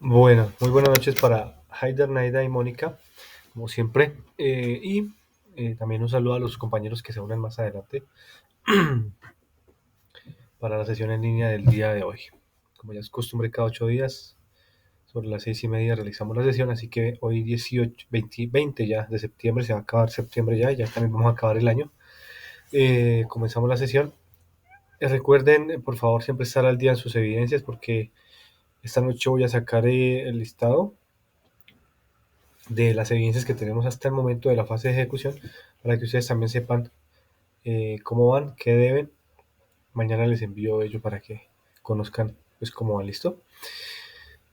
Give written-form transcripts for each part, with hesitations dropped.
Bueno, muy buenas noches para Haider, Naida y Mónica, como siempre. También un saludo a los compañeros que se unen más adelante para la sesión en línea del día de hoy. Como ya es costumbre, cada 8 días, sobre las 6:30 realizamos la sesión, así que hoy 18, 20 ya de septiembre, se va a acabar septiembre ya también vamos a acabar el año. Comenzamos la sesión. Recuerden, por favor, siempre estar al día en sus evidencias porque esta noche voy a sacar el listado de las evidencias que tenemos hasta el momento de la fase de ejecución para que ustedes también sepan cómo van, qué deben. Mañana les envío ello para que conozcan pues cómo van, listo.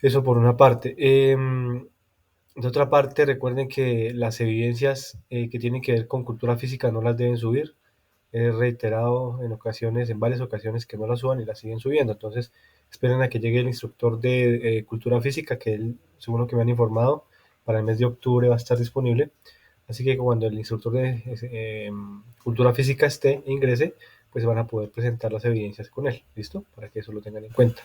Eso por una parte. De otra parte, recuerden que las evidencias que tienen que ver con cultura física no las deben subir. He reiterado en ocasiones, en varias ocasiones, que no las suban y las siguen subiendo. Entonces, esperen a que llegue el instructor de cultura física, que él, según lo que me han informado, para el mes de octubre va a estar disponible. Así que cuando el instructor de cultura física esté e ingrese, pues van a poder presentar las evidencias con él, ¿listo? Para que eso lo tengan en cuenta.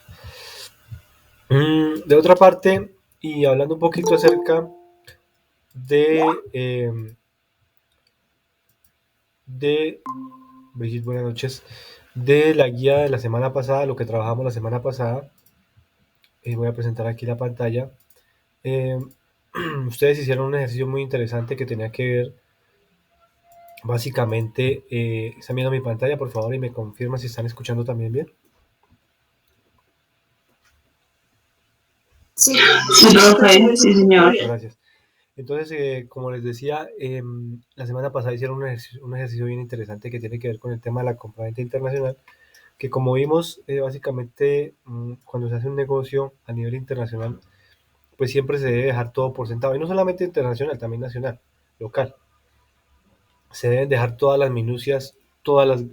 De otra parte, y hablando un poquito acerca de, de Brigitte, buenas noches, de la guía de la semana pasada, lo que trabajamos la semana pasada, voy a presentar aquí la pantalla. Eh, Ustedes hicieron un ejercicio muy interesante que tenía que ver básicamente, están viendo mi pantalla, por favor, y me confirma si están escuchando también bien. Sí, sí, profe, sí, señor. Gracias. Entonces, como les decía, la semana pasada hicieron un ejercicio bien interesante que tiene que ver con el tema de la compraventa internacional, que como vimos, básicamente, cuando se hace un negocio a nivel internacional, pues siempre se debe dejar todo por sentado, y no solamente internacional, también nacional, local. Se deben dejar todas las minucias, todas las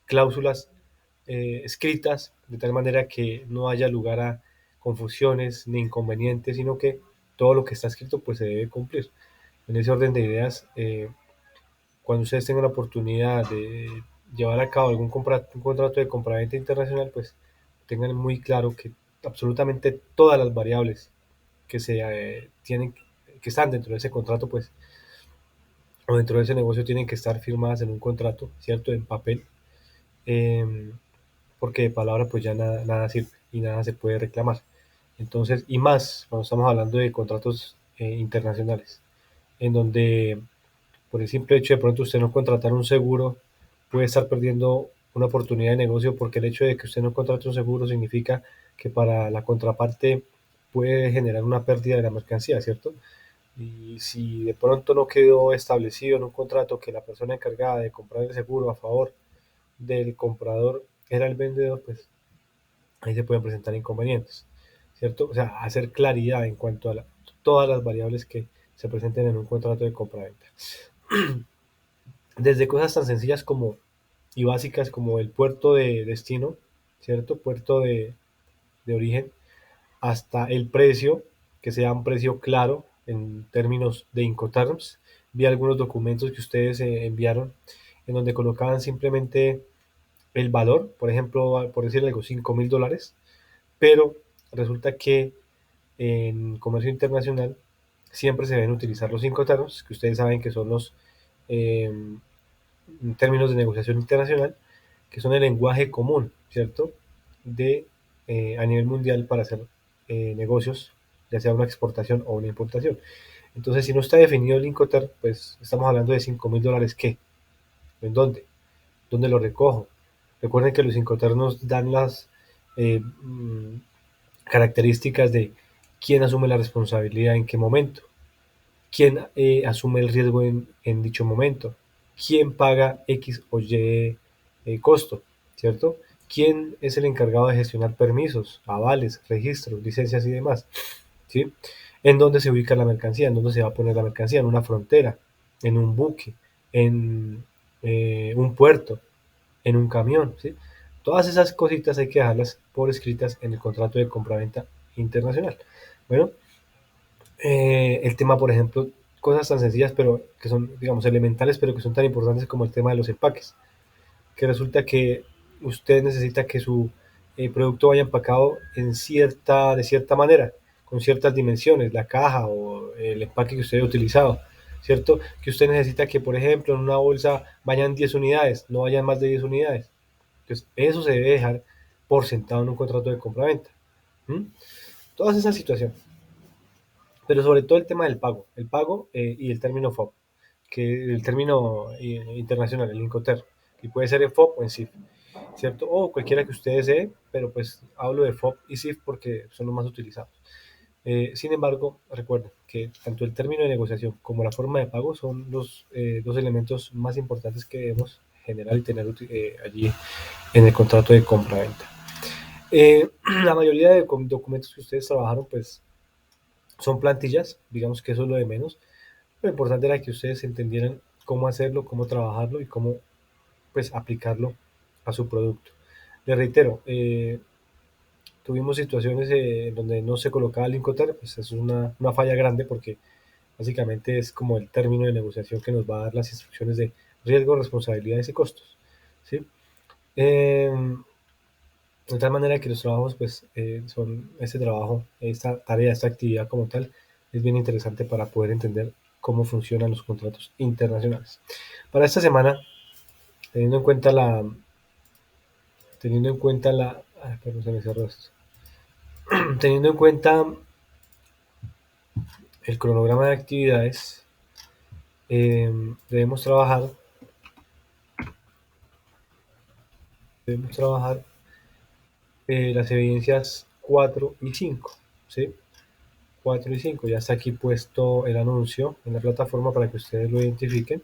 cláusulas escritas, de tal manera que no haya lugar a confusiones ni inconvenientes, sino que todo lo que está escrito pues se debe cumplir. En ese orden de ideas, cuando ustedes tengan la oportunidad de llevar a cabo un contrato de compraventa internacional, pues tengan muy claro que absolutamente todas las variables que se tienen, que están dentro de ese contrato, pues, o dentro de ese negocio tienen que estar firmadas en un contrato, ¿cierto? En papel, eh, porque de palabra pues ya nada sirve y nada se puede reclamar. Entonces, y más cuando estamos hablando de contratos internacionales, en donde por el simple hecho de pronto usted no contratar un seguro, puede estar perdiendo una oportunidad de negocio porque el hecho de que usted no contrate un seguro significa que para la contraparte puede generar una pérdida de la mercancía, ¿cierto? Y si de pronto no quedó establecido en un contrato que la persona encargada de comprar el seguro a favor del comprador era el vendedor, pues ahí se pueden presentar inconvenientes, ¿cierto? O sea, hacer claridad en cuanto a todas las variables que se presenten en un contrato de compra-venta. Desde cosas tan sencillas como y básicas como el puerto de destino, ¿cierto? Puerto de origen, hasta el precio, que sea un precio claro en términos de Incoterms. Vi algunos documentos que ustedes enviaron en donde colocaban simplemente el valor, por ejemplo, por decir algo, $5,000, pero resulta que en comercio internacional siempre se deben utilizar los Incoterms, que ustedes saben que son los eh, términos de negociación internacional, que son el lenguaje común, ¿cierto? De a nivel mundial para hacer negocios, ya sea una exportación o una importación. Entonces, si no está definido el Incoterm, pues estamos hablando de $5,000, ¿qué? ¿En dónde? ¿Dónde lo recojo? Recuerden que los Incoterms dan las eh, características de quién asume la responsabilidad en qué momento, quién asume el riesgo en dicho momento, quién paga X o Y costo, ¿cierto? ¿Quién es el encargado de gestionar permisos, avales, registros, licencias y demás? ¿Sí? ¿En dónde se ubica la mercancía? ¿En dónde se va a poner la mercancía? ¿En una frontera? ¿En un buque? ¿En un puerto? ¿En un camión? ¿Sí? Todas esas cositas hay que dejarlas por escritas en el contrato de compraventa internacional. Bueno, el tema, por ejemplo, cosas tan sencillas, pero que son, digamos, elementales, pero que son tan importantes como el tema de los empaques, que resulta que usted necesita que su producto vaya empacado de cierta manera. con ciertas dimensiones, la caja o el empaque que usted haya utilizado, ¿cierto? Que usted necesita que, por ejemplo, en una bolsa vayan 10 unidades, no vayan más de 10 unidades. Entonces, eso se debe dejar por sentado en un contrato de compra-venta. ¿Mm? Todas esas situaciones. Pero sobre todo el pago y el término FOB, que el término internacional, el Incoterm, que puede ser en FOB o en CIF, ¿cierto? O cualquiera que usted desee, pero pues hablo de FOB y CIF porque son los más utilizados. Sin embargo, recuerden que tanto el término de negociación como la forma de pago son los dos elementos más importantes que debemos generar y tener allí en el contrato de compra-venta. La mayoría de documentos que ustedes trabajaron, pues son plantillas, digamos que eso es lo de menos. Lo importante era que ustedes entendieran cómo hacerlo, cómo trabajarlo y cómo pues aplicarlo a su producto. Les reitero, tuvimos situaciones donde no se colocaba el Incoterm, pues es una falla grande porque básicamente es como el término de negociación que nos va a dar las instrucciones de riesgo, responsabilidades y costos. ¿Sí? Eh, de tal manera que los trabajos, pues, son este trabajo, esta tarea, esta actividad como tal, es bien interesante para poder entender cómo funcionan los contratos internacionales. Para esta semana, teniendo en cuenta perdón, se me cerró esto. Teniendo en cuenta el cronograma de actividades, eh, debemos trabajar, debemos trabajar las evidencias 4 y 5, ¿sí? 4 y 5, ya está aquí puesto el anuncio en la plataforma para que ustedes lo identifiquen.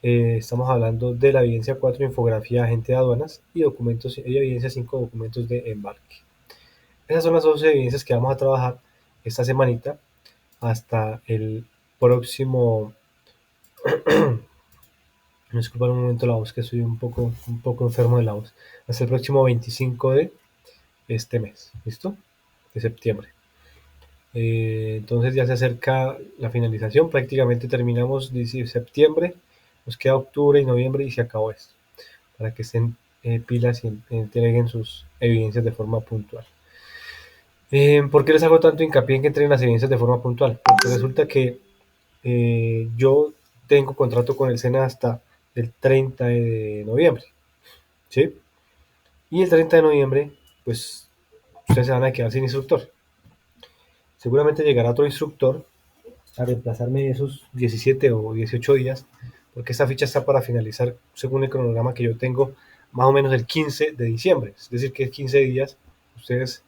Estamos hablando de la evidencia 4, infografía agente de aduanas, y documentos, y evidencia 5, documentos de embarque. Esas son las 12 evidencias que vamos a trabajar esta semanita hasta el próximo. Me disculpan un momento la voz, que estoy un poco enfermo de la voz. Hasta el próximo 25 de este mes, ¿listo? De septiembre. Entonces ya se acerca la finalización, prácticamente terminamos septiembre, nos queda octubre y noviembre y se acabó esto, para que estén pilas y entreguen sus evidencias de forma puntual. ¿Por qué les hago tanto hincapié en que entreguen las evidencias de forma puntual? Porque resulta que yo tengo contrato con el SENA hasta el 30 de noviembre, ¿sí? Y el 30 de noviembre, pues ustedes se van a quedar sin instructor. Seguramente llegará otro instructor a reemplazarme esos 17 o 18 días, porque esta ficha está para finalizar, según el cronograma que yo tengo, más o menos el 15 de diciembre. Es decir, que 15 días ustedes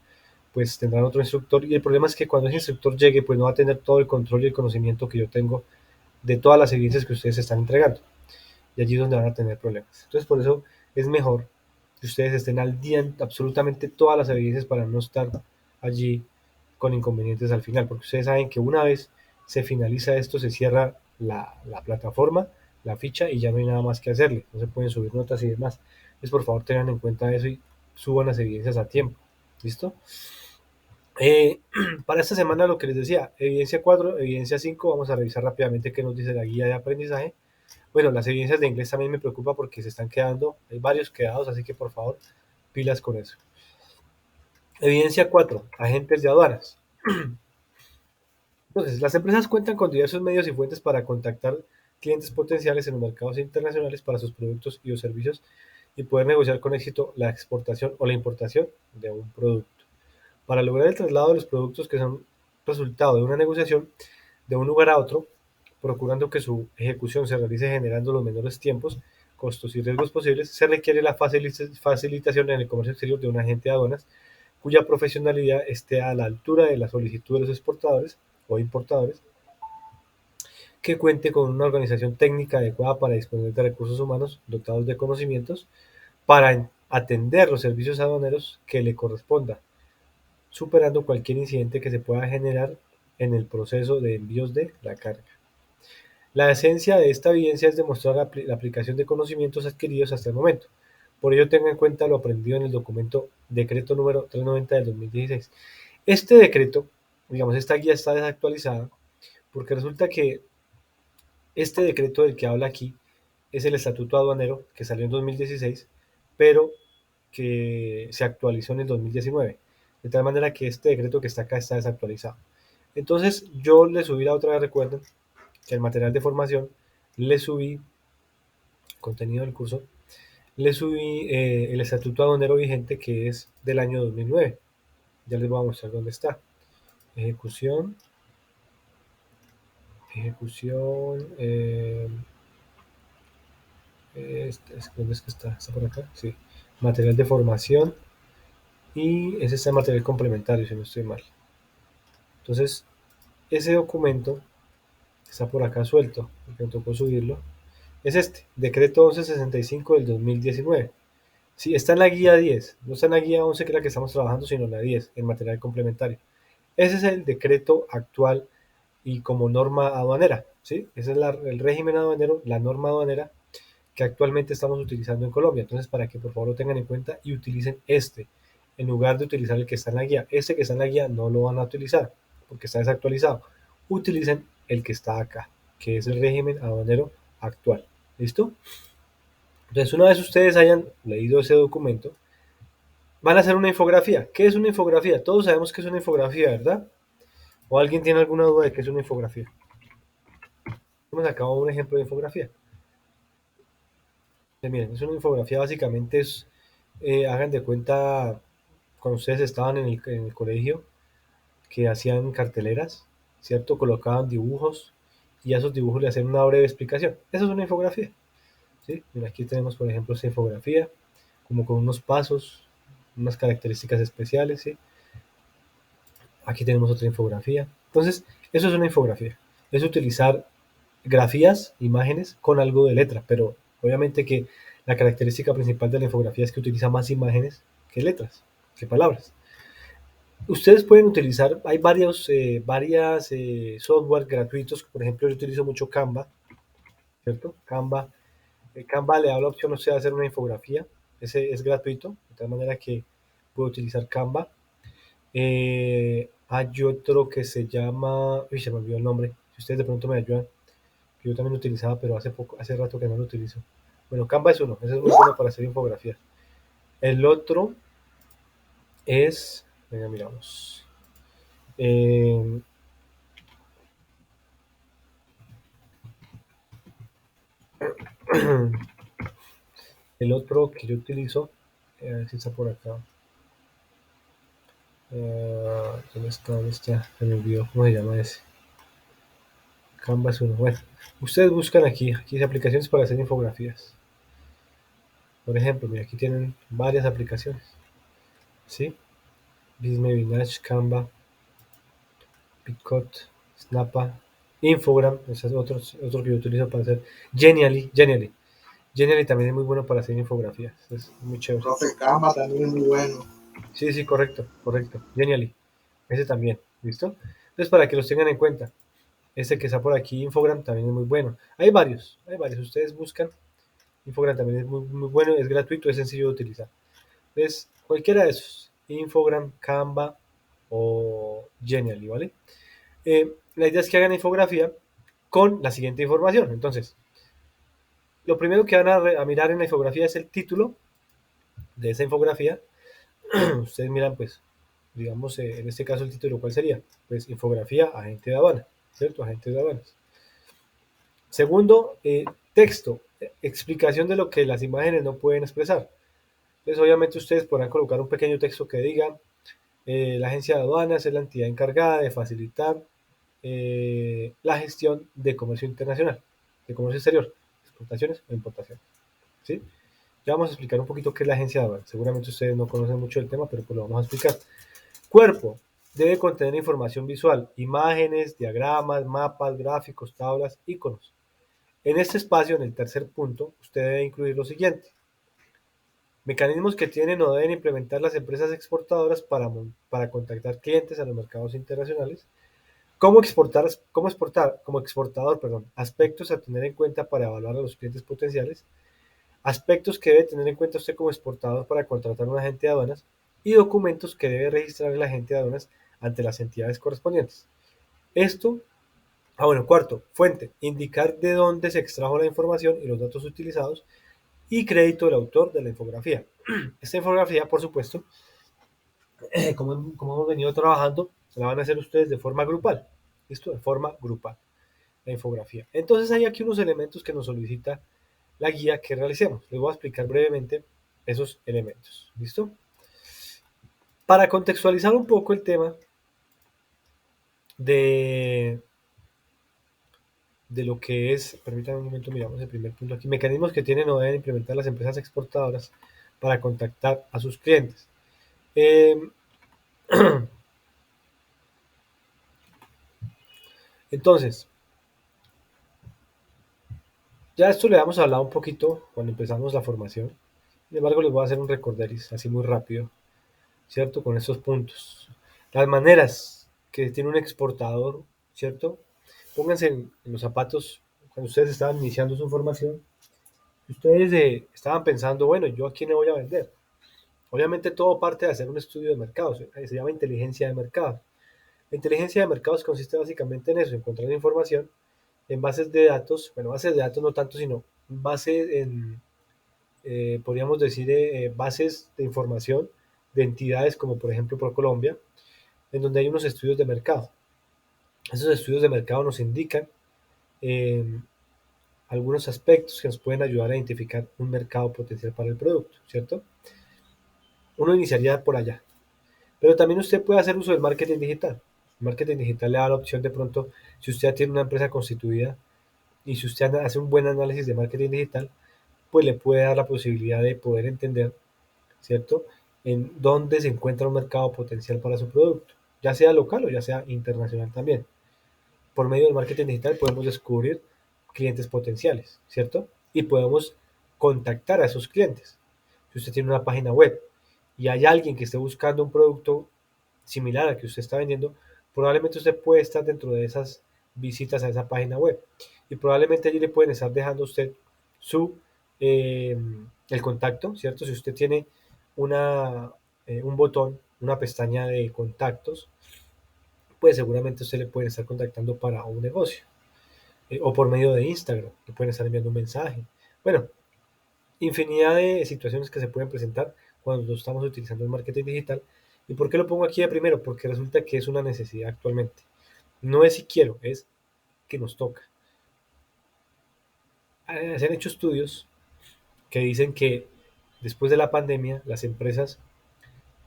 pues tendrán otro instructor, y el problema es que cuando ese instructor llegue, pues no va a tener todo el control y el conocimiento que yo tengo de todas las evidencias que ustedes están entregando, y allí es donde van a tener problemas. Entonces, por eso es mejor que ustedes estén al día en absolutamente todas las evidencias para no estar allí con inconvenientes al final, porque ustedes saben que una vez se finaliza esto, se cierra la plataforma, la ficha, y ya no hay nada más que hacerle, no se pueden subir notas y demás. Entonces, por favor, tengan en cuenta eso y suban las evidencias a tiempo. ¿Listo? Eh, para esta semana, lo que les decía, evidencia 4, evidencia 5, vamos a revisar rápidamente qué nos dice la guía de aprendizaje. Bueno, las evidencias de inglés también me preocupa porque se están quedando, hay varios quedados, así que por favor, pilas con eso. Evidencia 4, agentes de aduanas. Entonces, las empresas cuentan con diversos medios y fuentes para contactar clientes potenciales en los mercados internacionales para sus productos y o servicios, y poder negociar con éxito la exportación o la importación de un producto. Para lograr el traslado de los productos que son resultado de una negociación de un lugar a otro, procurando que su ejecución se realice generando los menores tiempos, costos y riesgos posibles, se requiere la facilitación en el comercio exterior de un agente de aduanas cuya profesionalidad esté a la altura de la solicitud de los exportadores o importadores, que cuente con una organización técnica adecuada para disponer de recursos humanos dotados de conocimientos para atender los servicios aduaneros que le corresponda, superando cualquier incidente que se pueda generar en el proceso de envíos de la carga. La esencia de esta evidencia es demostrar la aplicación de conocimientos adquiridos hasta el momento. Por ello, tenga en cuenta lo aprendido en el documento decreto número 390 del 2016. Este decreto, digamos, esta guía está desactualizada porque resulta que este decreto del que habla aquí es el Estatuto Aduanero, que salió en 2016, pero que se actualizó en el 2019. de tal manera que este decreto que está acá está desactualizado. Entonces yo le subí la otra vez, recuerden, que el material de formación le subí, contenido del curso, le subí el estatuto aduanero vigente que es del año 2009. Ya les voy a mostrar dónde está. Ejecución, ejecución, ¿dónde es que está? ¿Está por acá? Sí. Material de formación y ese está en material complementario, si no estoy mal. Entonces, ese documento está por acá suelto, porque me tocó subirlo. Es este, decreto 1165 del 2019. Sí, está en la guía 10, no está en la guía 11 que es la que estamos trabajando, sino en la 10, en material complementario. Ese es el decreto actual y como norma aduanera, ¿sí? Ese es el régimen aduanero, la norma aduanera que actualmente estamos utilizando en Colombia. Entonces, para que por favor lo tengan en cuenta y utilicen este, en lugar de utilizar el que está en la guía. Este que está en la guía no lo van a utilizar porque está desactualizado. Utilicen el que está acá, que es el régimen aduanero actual. ¿Listo? Entonces, una vez ustedes hayan leído ese documento, van a hacer una infografía. ¿Qué es una infografía? Todos sabemos que es una infografía, ¿verdad? ¿O alguien tiene alguna duda de qué es una infografía? Hemos sacado un ejemplo de infografía. Miren, es una infografía básicamente es, hagan de cuenta, cuando ustedes estaban en el colegio, que hacían carteleras, ¿cierto? Colocaban dibujos y a esos dibujos le hacían una breve explicación. Eso es una infografía, ¿sí? Mira, aquí tenemos, por ejemplo, esta infografía, como con unos pasos, unas características especiales, ¿sí? Aquí tenemos otra infografía. Entonces, eso es una infografía. Es utilizar grafías, imágenes con algo de letra, pero obviamente que la característica principal de la infografía es que utiliza más imágenes que letras, que palabras. Ustedes pueden utilizar, hay varias software gratuitos, por ejemplo, yo utilizo mucho Canva, ¿cierto? Canva, Canva le da la opción a usted de hacer una infografía, ese es gratuito, de tal manera que puedo utilizar Canva. Hay otro que se llama, uy, se me olvidó el nombre, si ustedes de pronto me ayudan, que yo también lo utilizaba, pero hace rato que no lo utilizo. Bueno, Canva es uno, ese es muy bueno para hacer infografías. El otro es, venga, miramos. Eh, el otro que yo utilizo, a ver si está por acá. ¿Dónde está? ¿Dónde está? Se me olvidó. ¿Cómo se llama ese? Canva es uno. Bueno, ustedes buscan aquí hay aplicaciones para hacer infografías. Por ejemplo, mira, aquí tienen varias aplicaciones. ¿Sí? Visme, Vinage, Canva, Picot, Snappa, Infogram, ese es otro que yo utilizo para hacer. Genially. Genially también es muy bueno para hacer infografías. Es muy chévere. Profe Canva también es muy bueno. Sí, correcto. Genially. Ese también. ¿Listo? Entonces, para que los tengan en cuenta. Este que está por aquí, Infogram, también es muy bueno. Hay varios. Ustedes buscan. Infogram también es muy bueno, es gratuito, es sencillo de utilizar. Entonces, cualquiera de esos. Infogram, Canva o Genially, ¿vale? La idea es que hagan infografía con la siguiente información. Entonces, lo primero que van a mirar en la infografía es el título de esa infografía. Ustedes miran, pues, digamos, en este caso el título, ¿cuál sería? Pues, infografía, agente de aduana, ¿cierto? Agentes de aduanas. Segundo, texto, explicación de lo que las imágenes no pueden expresar. Entonces, obviamente, ustedes podrán colocar un pequeño texto que diga, la agencia de aduanas es la entidad encargada de facilitar la gestión de comercio internacional, de comercio exterior, exportaciones o importaciones. ¿Sí? Ya vamos a explicar un poquito qué es la agencia de aduanas. Seguramente ustedes no conocen mucho el tema, pero pues lo vamos a explicar. Cuerpo. Debe contener información visual, imágenes, diagramas, mapas, gráficos, tablas, iconos. En este espacio, en el tercer punto, usted debe incluir lo siguiente. Mecanismos que tienen o deben implementar las empresas exportadoras para contactar clientes a los mercados internacionales. Como exportador, perdón, aspectos a tener en cuenta para evaluar a los clientes potenciales, aspectos que debe tener en cuenta usted como exportador para contratar a un agente de aduanas y documentos que debe registrar el agente de aduanas ante las entidades correspondientes. Esto, bueno, cuarto, fuente, indicar de dónde se extrajo la información y los datos utilizados y crédito del autor de la infografía. Esta infografía, por supuesto, como hemos venido trabajando, la van a hacer ustedes de forma grupal. ¿Listo? De forma grupal, la infografía. Entonces hay aquí unos elementos que nos solicita la guía que realicemos. Les voy a explicar brevemente esos elementos. ¿Listo? Para contextualizar un poco el tema de, de lo que es, permítanme un momento, miramos el primer punto aquí, mecanismos que tienen o deben implementar las empresas exportadoras para contactar a sus clientes. Entonces, ya esto le hemos hablado un poquito cuando empezamos la formación. Sin embargo, les voy a hacer un recorderis así muy rápido, ¿cierto? Con estos puntos. Las maneras que tiene un exportador, ¿cierto? Pónganse en los zapatos cuando ustedes estaban iniciando su formación. Ustedes estaban pensando, bueno, ¿yo a quién le voy a vender? Obviamente todo parte de hacer un estudio de mercados, se llama inteligencia de mercado. La inteligencia de mercados consiste básicamente en eso, encontrar información en bases de datos, bueno, bases de datos no tanto, sino bases en, podríamos decir, bases de información de entidades como por ejemplo ProColombia, en donde hay unos estudios de mercado. Esos estudios de mercado nos indican eh, algunos aspectos que nos pueden ayudar a identificar un mercado potencial para el producto, ¿cierto? Uno iniciaría por allá. Pero también usted puede hacer uso del marketing digital. El marketing digital le da la opción de pronto, si usted ya tiene una empresa constituida y si usted hace un buen análisis de marketing digital, pues le puede dar la posibilidad de poder entender, ¿cierto? En dónde se encuentra un mercado potencial para su producto, ya sea local o ya sea internacional también. Por medio del marketing digital podemos descubrir clientes potenciales, ¿cierto? Y podemos contactar a esos clientes. Si usted tiene una página web y hay alguien que esté buscando un producto similar al que usted está vendiendo, probablemente usted puede estar dentro de esas visitas a esa página web y probablemente allí le pueden estar dejando a usted su eh, el contacto, ¿cierto? Si usted tiene un botón, una pestaña de contactos, pues seguramente usted le puede estar contactando para un negocio o por medio de Instagram, le pueden estar enviando un mensaje. Bueno, infinidad de situaciones que se pueden presentar cuando estamos utilizando el marketing digital. ¿Y por qué lo pongo aquí de primero? Porque resulta que es una necesidad actualmente. No es si quiero, es que nos toca. Se han hecho estudios que dicen que después de la pandemia, las empresas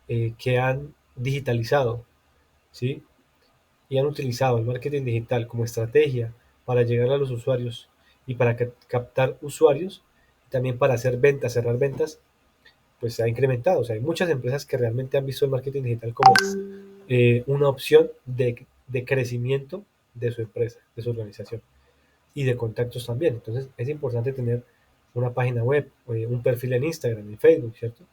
que han digitalizado, ¿sí? Y han utilizado el marketing digital como estrategia para llegar a los usuarios y para captar usuarios, también para hacer ventas, cerrar ventas, pues se ha incrementado. O sea, hay muchas empresas que realmente han visto el marketing digital como una opción de crecimiento de su empresa, de su organización y de contactos también. Entonces es importante tener una página web, un perfil en Instagram, en Facebook, ¿cierto?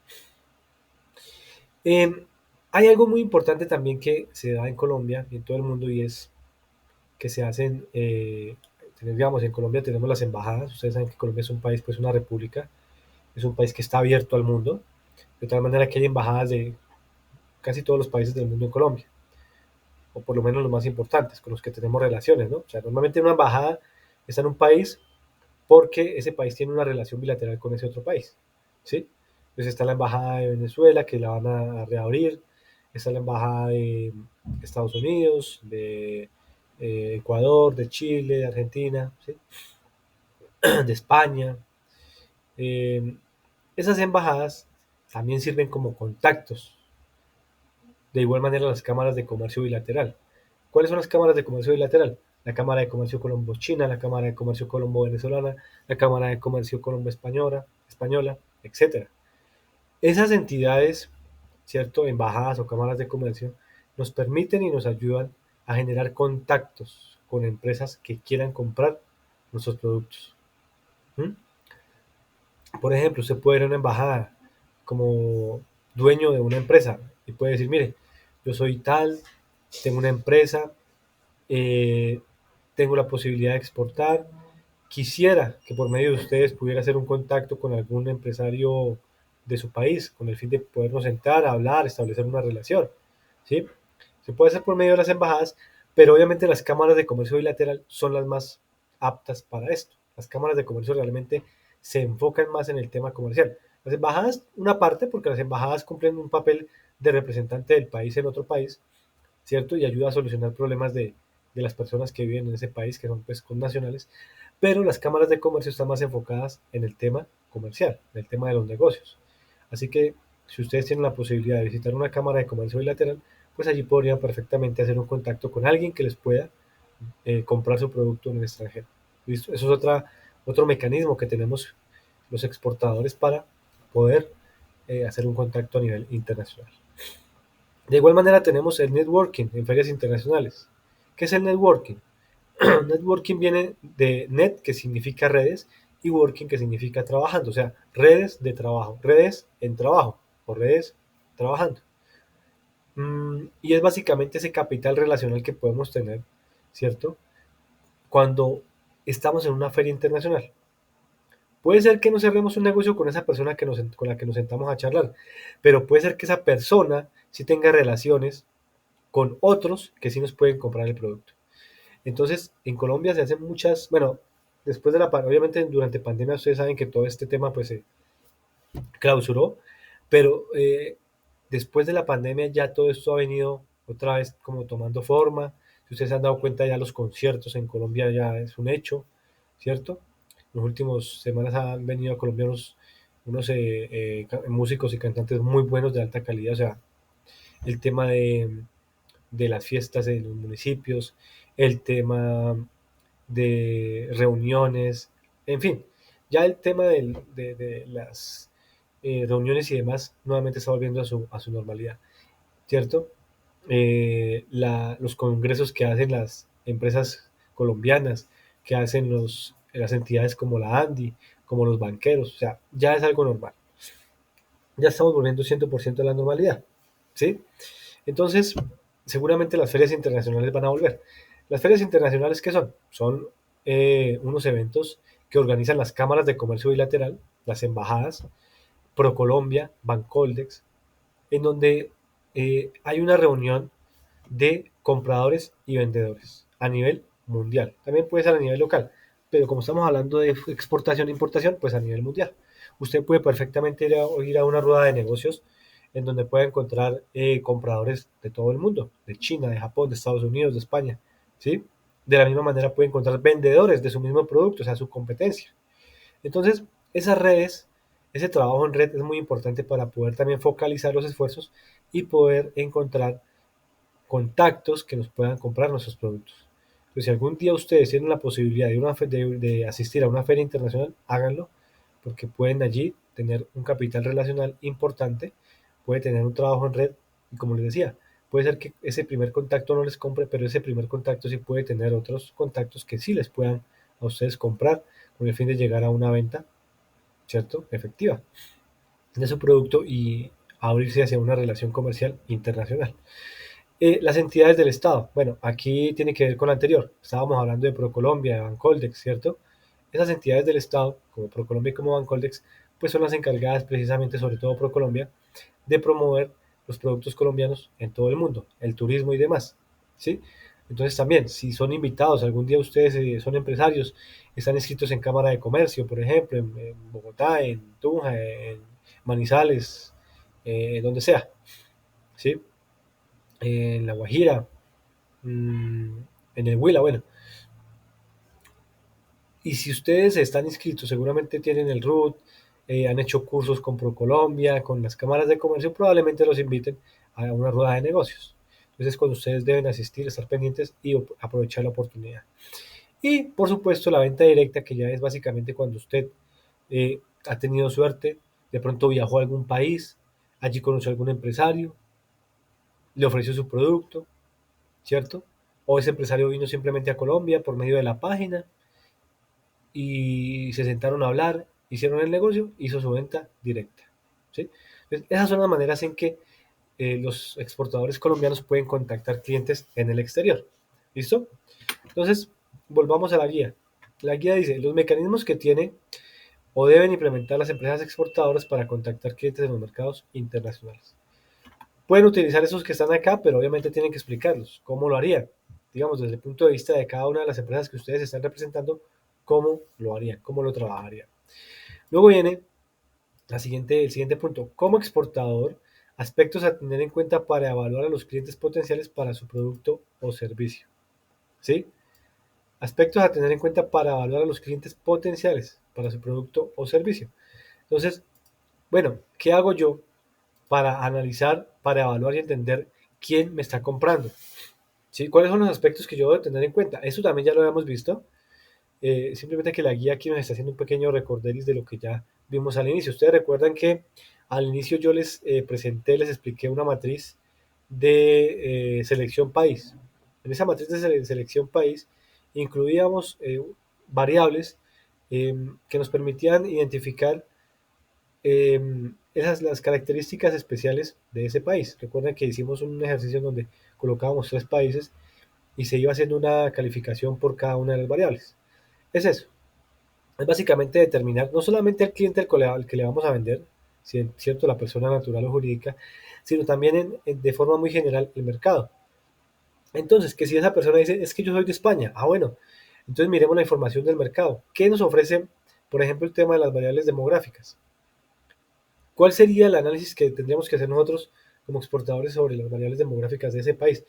Eh, Hay algo muy importante también que se da en Colombia y en todo el mundo y es que se hacen, digamos, en Colombia tenemos las embajadas, ustedes saben que Colombia es un país, pues una república, es un país que está abierto al mundo, de tal manera que hay embajadas de casi todos los países del mundo en Colombia, o por lo menos los más importantes, con los que tenemos relaciones, ¿no? O sea, normalmente una embajada está en un país porque ese país tiene una relación bilateral con ese otro país, ¿sí? Entonces está la embajada de Venezuela que la van a reabrir, está la embajada de Estados Unidos, de Ecuador, de Chile, de Argentina, ¿sí? De España. Eh, Esas embajadas también sirven como contactos. De igual manera las cámaras de comercio bilateral. ¿Cuáles son las cámaras de comercio bilateral? La Cámara de Comercio Colombo-China, la Cámara de Comercio Colombo-Venezolana, la Cámara de Comercio Colombo-Española, etc. Esas entidades, ¿cierto? Embajadas o cámaras de comercio, nos permiten y nos ayudan a generar contactos con empresas que quieran comprar nuestros productos. ¿Mm? Por ejemplo, usted puede ir a una embajada como dueño de una empresa y puede decir, mire, yo soy tal, tengo una empresa, eh, tengo la posibilidad de exportar, quisiera que por medio de ustedes pudiera hacer un contacto con algún empresario de su país, con el fin de podernos sentar, hablar, establecer una relación, ¿sí? Se puede hacer por medio de las embajadas, pero obviamente las cámaras de comercio bilateral son las más aptas para esto. Las cámaras de comercio realmente se enfocan más en el tema comercial. Las embajadas, una parte, porque las embajadas cumplen un papel de representante del país en otro país, ¿cierto? Y ayuda a solucionar problemas de las personas que viven en ese país, que son pues connacionales, pero las cámaras de comercio están más enfocadas en el tema comercial, en el tema de los negocios. Así que si ustedes tienen la posibilidad de visitar una cámara de comercio bilateral, pues allí podrían perfectamente hacer un contacto con alguien que les pueda comprar su producto en el extranjero. ¿Listo? Eso es otro mecanismo que tenemos los exportadores para poder hacer un contacto a nivel internacional. De igual manera tenemos el networking en ferias internacionales. ¿Qué es el networking? Networking viene de net, que significa redes, y working, que significa trabajando, o sea, redes de trabajo, redes en trabajo, o redes trabajando. Y es básicamente ese capital relacional que podemos tener, ¿cierto? Cuando estamos en una feria internacional. Puede ser que no cerremos un negocio con esa persona con la que nos sentamos a charlar, pero puede ser que esa persona sí tenga relaciones con otros que sí nos pueden comprar el producto. Entonces, en Colombia se hacen muchas, bueno, después de obviamente durante pandemia ustedes saben que todo este tema pues se clausuró, pero después de la pandemia ya todo esto ha venido otra vez como tomando forma. Si ustedes se han dado cuenta, ya los conciertos en Colombia ya es un hecho, ¿cierto? En las últimas semanas han venido a Colombia unos músicos y cantantes muy buenos de alta calidad, o sea, el tema de las fiestas en los municipios, el tema de reuniones, en fin, ya el tema de las reuniones y demás nuevamente está volviendo a su normalidad, ¿cierto? Los congresos que hacen las empresas colombianas, que hacen las entidades como la ANDI, como los banqueros, o sea, ya es algo normal. Ya estamos volviendo 100% a la normalidad, ¿sí? Entonces, seguramente las ferias internacionales van a volver. ¿Las ferias internacionales qué son? Son unos eventos que organizan las cámaras de comercio bilateral, las embajadas, ProColombia, Bancoldex, en donde hay una reunión de compradores y vendedores a nivel mundial. También puede ser a nivel local, pero como estamos hablando de exportación e importación, pues a nivel mundial. Usted puede perfectamente ir a una rueda de negocios en donde puede encontrar compradores de todo el mundo, de China, de Japón, de Estados Unidos, de España, ¿sí? De la misma manera puede encontrar vendedores de su mismo producto, o sea, su competencia. Entonces, esas redes, ese trabajo en red es muy importante para poder también focalizar los esfuerzos y poder encontrar contactos que nos puedan comprar nuestros productos. Entonces, si algún día ustedes tienen la posibilidad de asistir a una feria internacional, háganlo, porque pueden allí tener un capital relacional importante, puede tener un trabajo en red, y como les decía, puede ser que ese primer contacto no les compre, pero ese primer contacto sí puede tener otros contactos que sí les puedan a ustedes comprar con el fin de llegar a una venta, ¿cierto? Efectiva de su producto y abrirse hacia una relación comercial internacional. Las entidades del Estado. Bueno, aquí tiene que ver con lo anterior. Estábamos hablando de ProColombia, de Bancoldex, ¿cierto? Esas entidades del Estado, como ProColombia y como Bancoldex, pues son las encargadas precisamente, sobre todo ProColombia, de promover los productos colombianos en todo el mundo, el turismo y demás, ¿sí? Entonces también, si son invitados, algún día ustedes son empresarios, están inscritos en Cámara de Comercio, por ejemplo, en Bogotá, en Tunja, en Manizales, donde sea, ¿sí? En La Guajira, en el Huila, bueno. Y si ustedes están inscritos, seguramente tienen el RUT, han hecho cursos con ProColombia, con las cámaras de comercio, probablemente los inviten a una rueda de negocios. Entonces, cuando ustedes deben asistir, estar pendientes y aprovechar la oportunidad. Y, por supuesto, la venta directa, que ya es básicamente cuando usted ha tenido suerte, de pronto viajó a algún país, allí conoció a algún empresario, le ofreció su producto, ¿cierto? O ese empresario vino simplemente a Colombia por medio de la página y se sentaron a hablar, hicieron el negocio, hizo su venta directa, ¿sí? Entonces, esas son las maneras en que los exportadores colombianos pueden contactar clientes en el exterior. ¿Listo? Entonces, volvamos a la guía. La guía dice los mecanismos que tiene o deben implementar las empresas exportadoras para contactar clientes en los mercados internacionales. Pueden utilizar esos que están acá, pero obviamente tienen que explicarlos. ¿Cómo lo harían? Digamos, desde el punto de vista de cada una de las empresas que ustedes están representando, cómo lo harían, cómo lo trabajarían. Luego viene El siguiente punto, como exportador, aspectos a tener en cuenta para evaluar a los clientes potenciales para su producto o servicio. ¿Sí? Aspectos a tener en cuenta para evaluar a los clientes potenciales para su producto o servicio. Entonces, bueno, ¿qué hago yo para analizar, para evaluar y entender quién me está comprando? ¿Sí? ¿Cuáles son los aspectos que yo debo tener en cuenta? Eso también ya lo habíamos visto. Simplemente que la guía aquí nos está haciendo un pequeño recorderis de lo que ya vimos al inicio. Ustedes recuerdan que al inicio yo les presenté, les expliqué una matriz de selección país. En esa matriz de selección país incluíamos variables que nos permitían identificar las características especiales de ese país. Recuerden que hicimos un ejercicio en donde colocábamos 3 países y se iba haciendo una calificación por cada una de las variables. Es eso, es básicamente determinar no solamente al cliente al que le vamos a vender, cierto, la persona natural o jurídica, sino también de forma muy general el mercado. Entonces, que si esa persona dice, es que yo soy de España, bueno, entonces miremos la información del mercado. ¿Qué nos ofrece, por ejemplo, el tema de las variables demográficas? ¿Cuál sería el análisis que tendríamos que hacer nosotros como exportadores sobre las variables demográficas de ese país?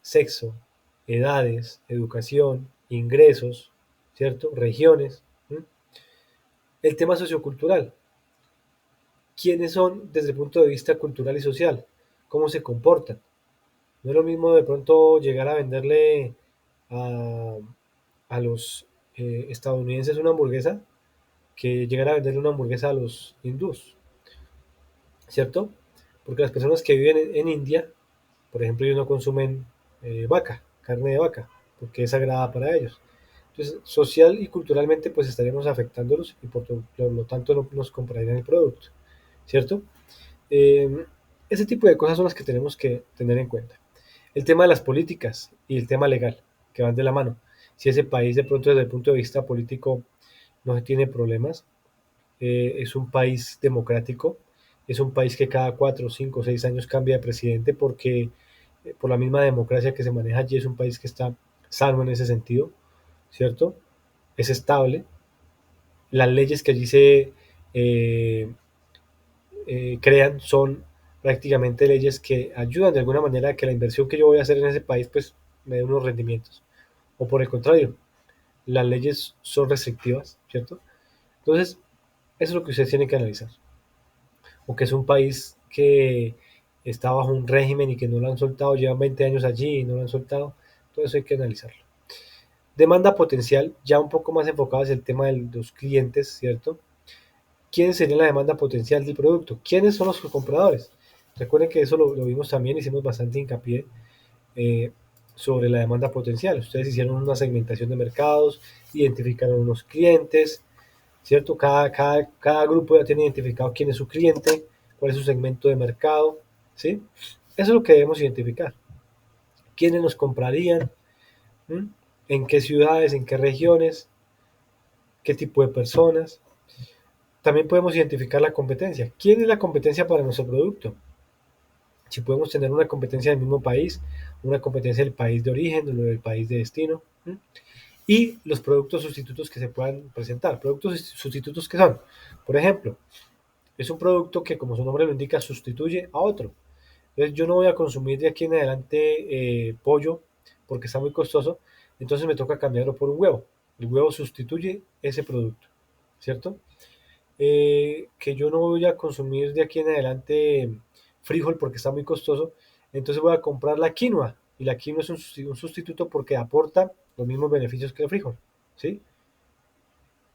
Sexo, edades, educación, ingresos, ¿cierto? Regiones. ¿Mm? El tema sociocultural. ¿Quiénes son desde el punto de vista cultural y social? ¿Cómo se comportan? No es lo mismo de pronto llegar a venderle a, a los estadounidenses una hamburguesa que llegar a venderle una hamburguesa a los hindús, ¿cierto? Porque las personas que viven en India, por ejemplo, ellos no consumen carne de vaca, porque es sagrada para ellos. Entonces, social y culturalmente, pues estaríamos afectándolos y por lo tanto no nos comprarían el producto, ¿cierto? Eh, Ese tipo de cosas son las que tenemos que tener en cuenta. El tema de las políticas y el tema legal, que van de la mano. Si ese país de pronto desde el punto de vista político no tiene problemas, es un país democrático, es un país que cada 4, 5, 6 años cambia de presidente porque por la misma democracia que se maneja allí es un país que está sano en ese sentido, ¿cierto? Es estable. Las leyes que allí se eh, crean son prácticamente leyes que ayudan de alguna manera a que la inversión que yo voy a hacer en ese país pues me dé unos rendimientos. O por el contrario, las leyes son restrictivas, ¿cierto? Entonces, eso es lo que ustedes tienen que analizar. O que es un país que está bajo un régimen y que no lo han soltado, llevan 20 años allí y no lo han soltado. Todo eso hay que analizarlo. Demanda potencial, ya un poco más enfocado hacia el tema de los clientes, ¿cierto? ¿Quién sería la demanda potencial del producto? ¿Quiénes son los compradores? Recuerden que eso lo vimos también, hicimos bastante hincapié eh, sobre la demanda potencial. Ustedes hicieron una segmentación de mercados, identificaron unos clientes, ¿cierto? Cada grupo ya tiene identificado quién es su cliente, cuál es su segmento de mercado, ¿sí? Eso es lo que debemos identificar. ¿Quiénes nos comprarían? ¿Mm? ¿En qué ciudades? ¿En qué regiones? ¿Qué tipo de personas? También podemos identificar la competencia. ¿Quién es la competencia para nuestro producto? Si podemos tener una competencia del mismo país, una competencia del país de origen o del país de destino. ¿Mm? Y los productos sustitutos que se puedan presentar. Productos sustitutos que son, por ejemplo, es un producto que, como su nombre lo indica, sustituye a otro. Entonces, yo no voy a consumir de aquí en adelante pollo porque está muy costoso, entonces me toca cambiarlo por un huevo. El huevo sustituye ese producto, ¿cierto? Que yo no voy a consumir de aquí en adelante frijol porque está muy costoso, entonces voy a comprar la quinoa. Y la quinoa es un sustituto porque aporta los mismos beneficios que el frijol, ¿sí?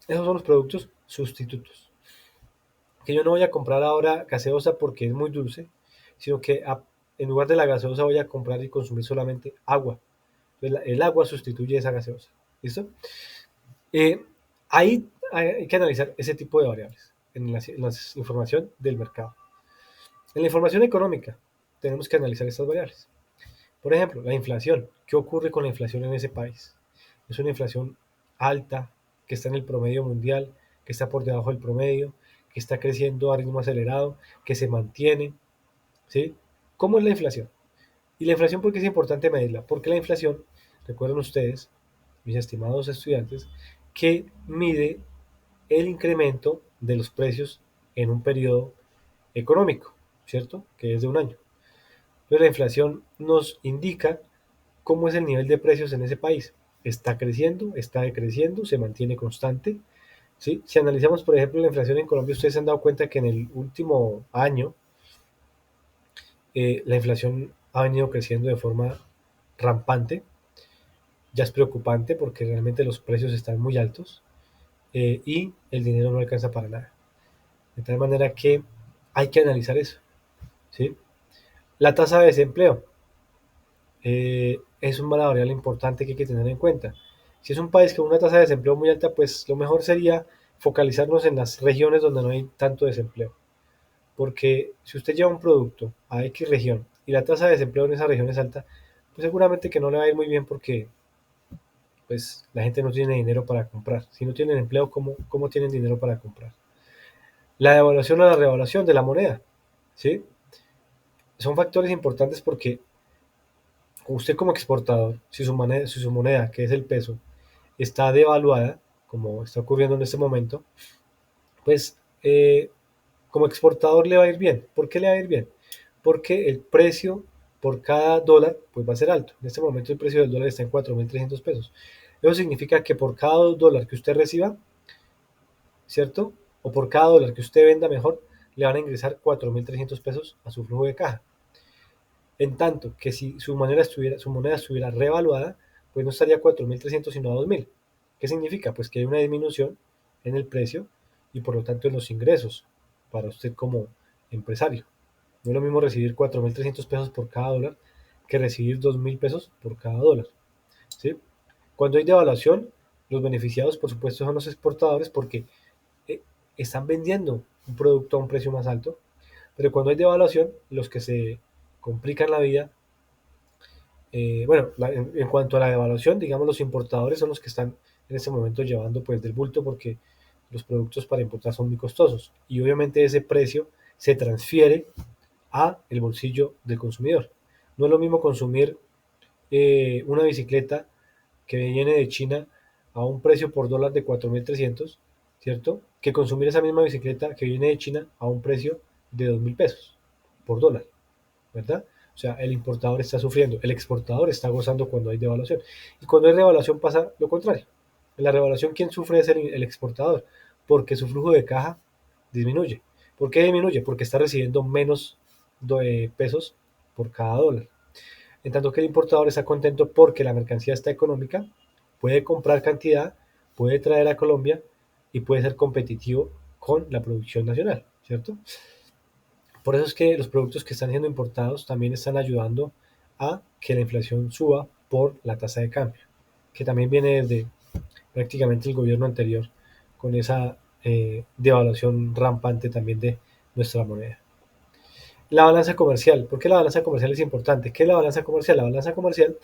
Esos son los productos sustitutos. Que yo no voy a comprar ahora gaseosa porque es muy dulce, sino que en lugar de la gaseosa voy a comprar y consumir solamente agua. Entonces, el agua sustituye esa gaseosa. ¿Listo? Eh, Ahí hay que analizar ese tipo de variables en la información del mercado. En la información económica tenemos que analizar estas variables. Por ejemplo, la inflación. ¿Qué ocurre con la inflación en ese país? Es una inflación alta, que está en el promedio mundial, que está por debajo del promedio, que está creciendo a ritmo acelerado, que se mantiene, ¿sí? ¿Cómo es la inflación? Y la inflación, ¿por qué es importante medirla? Porque la inflación, recuerden ustedes, mis estimados estudiantes, que mide el incremento de los precios en un periodo económico, ¿cierto? Que es de un año. Entonces la inflación nos indica cómo es el nivel de precios en ese país. ¿Está creciendo? ¿Está decreciendo? ¿Se mantiene constante? ¿Sí? Si analizamos, por ejemplo, la inflación en Colombia, ustedes se han dado cuenta que en el último año la inflación ha venido creciendo de forma rampante. Ya es preocupante porque realmente los precios están muy altos y el dinero no alcanza para nada. De tal manera que hay que analizar eso. ¿Sí? La tasa de desempleo es una variable importante que hay que tener en cuenta. Si es un país con una tasa de desempleo muy alta, pues lo mejor sería focalizarnos en las regiones donde no hay tanto desempleo. Porque si usted lleva un producto a X región y la tasa de desempleo en esa región es alta, pues seguramente que no le va a ir muy bien porque pues la gente no tiene dinero para comprar. Si no tienen empleo, ¿cómo tienen dinero para comprar? La devaluación o la revaluación de la moneda, ¿sí? Son factores importantes porque usted como exportador, si su moneda, que es el peso, está devaluada, como está ocurriendo en este momento, pues como exportador le va a ir bien. ¿Por qué le va a ir bien? Porque el precio por cada dólar pues va a ser alto. En este momento el precio del dólar está en 4.300 pesos. Eso significa que por cada dólar que usted reciba, ¿cierto? O por cada dólar que usted venda mejor, le van a ingresar 4.300 pesos a su flujo de caja. En tanto que si su moneda estuviera revaluada, pues no estaría a 4.300 sino a 2.000. ¿Qué significa? Pues que hay una disminución en el precio y por lo tanto en los ingresos para usted como empresario. No es lo mismo recibir 4.300 pesos por cada dólar que recibir 2.000 pesos por cada dólar. ¿Sí? Cuando hay devaluación, los beneficiados por supuesto son los exportadores porque eh, están vendiendo un producto a un precio más alto, pero cuando hay devaluación, los que se complican la vida, bueno, en cuanto a la devaluación, digamos, los importadores son los que están en este momento llevando pues del bulto porque los productos para importar son muy costosos y obviamente ese precio se transfiere a el bolsillo del consumidor. No es lo mismo consumir una bicicleta que viene de China a un precio por dólar de 4.300, ¿cierto? Que consumir esa misma bicicleta que viene de China a un precio de 2.000 pesos por dólar, ¿verdad? O sea, el importador está sufriendo, el exportador está gozando cuando hay devaluación. Y cuando hay devaluación pasa lo contrario. En la devaluación, ¿quién sufre es el exportador? Porque su flujo de caja disminuye. ¿Por qué disminuye? Porque está recibiendo menos pesos por cada dólar. En tanto que el importador está contento porque la mercancía está económica, puede comprar cantidad, puede traer a Colombia y puede ser competitivo con la producción nacional, ¿cierto? Por eso es que los productos que están siendo importados también están ayudando a que la inflación suba por la tasa de cambio, que también viene desde prácticamente el gobierno anterior con esa devaluación rampante también de nuestra moneda. La balanza comercial. ¿Por qué la balanza comercial es importante? ¿Qué es la balanza comercial? La balanza comercial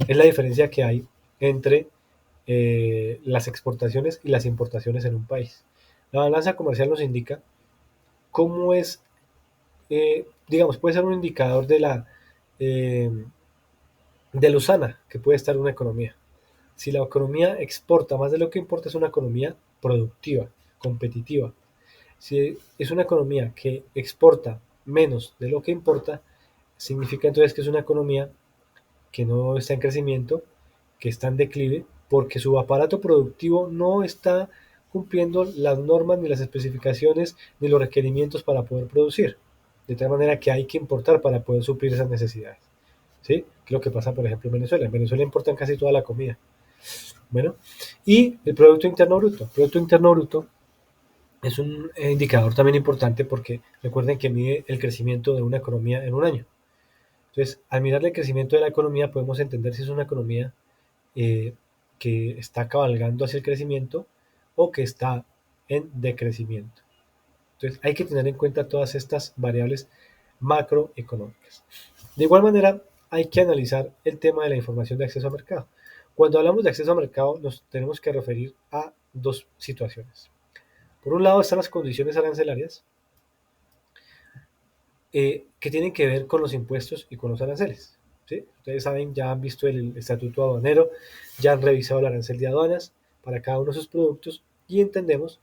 es la diferencia que hay entre las exportaciones y las importaciones en un país. La balanza comercial nos indica cómo es, digamos, puede ser un indicador eh, de lo sana que puede estar una economía. Si la economía exporta más de lo que importa, es una economía productiva, competitiva. Si es una economía que exporta menos de lo que importa, significa entonces que es una economía que no está en crecimiento, que está en declive, porque su aparato productivo no está cumpliendo las normas, ni las especificaciones, ni los requerimientos para poder producir. De tal manera que hay que importar para poder suplir esas necesidades. ¿Sí? Que es lo que pasa, por ejemplo, en Venezuela. En Venezuela importan casi toda la comida. Bueno, y el Producto Interno Bruto. El Producto Interno Bruto es un indicador también importante porque recuerden que mide el crecimiento de una economía en un año. Entonces, al mirar el crecimiento de la economía, podemos entender si es una economía eh, que está cabalgando hacia el crecimiento o que está en decrecimiento. Entonces, hay que tener en cuenta todas estas variables macroeconómicas. De igual manera, hay que analizar el tema de la información de acceso a mercado. Cuando hablamos de acceso a mercado, nos tenemos que referir a dos situaciones. Por un lado están las condiciones arancelarias, que tienen que ver con los impuestos y con los aranceles. ¿Sí? Ustedes saben, ya han visto el estatuto aduanero, ya han revisado el arancel de aduanas para cada uno de sus productos y entendemos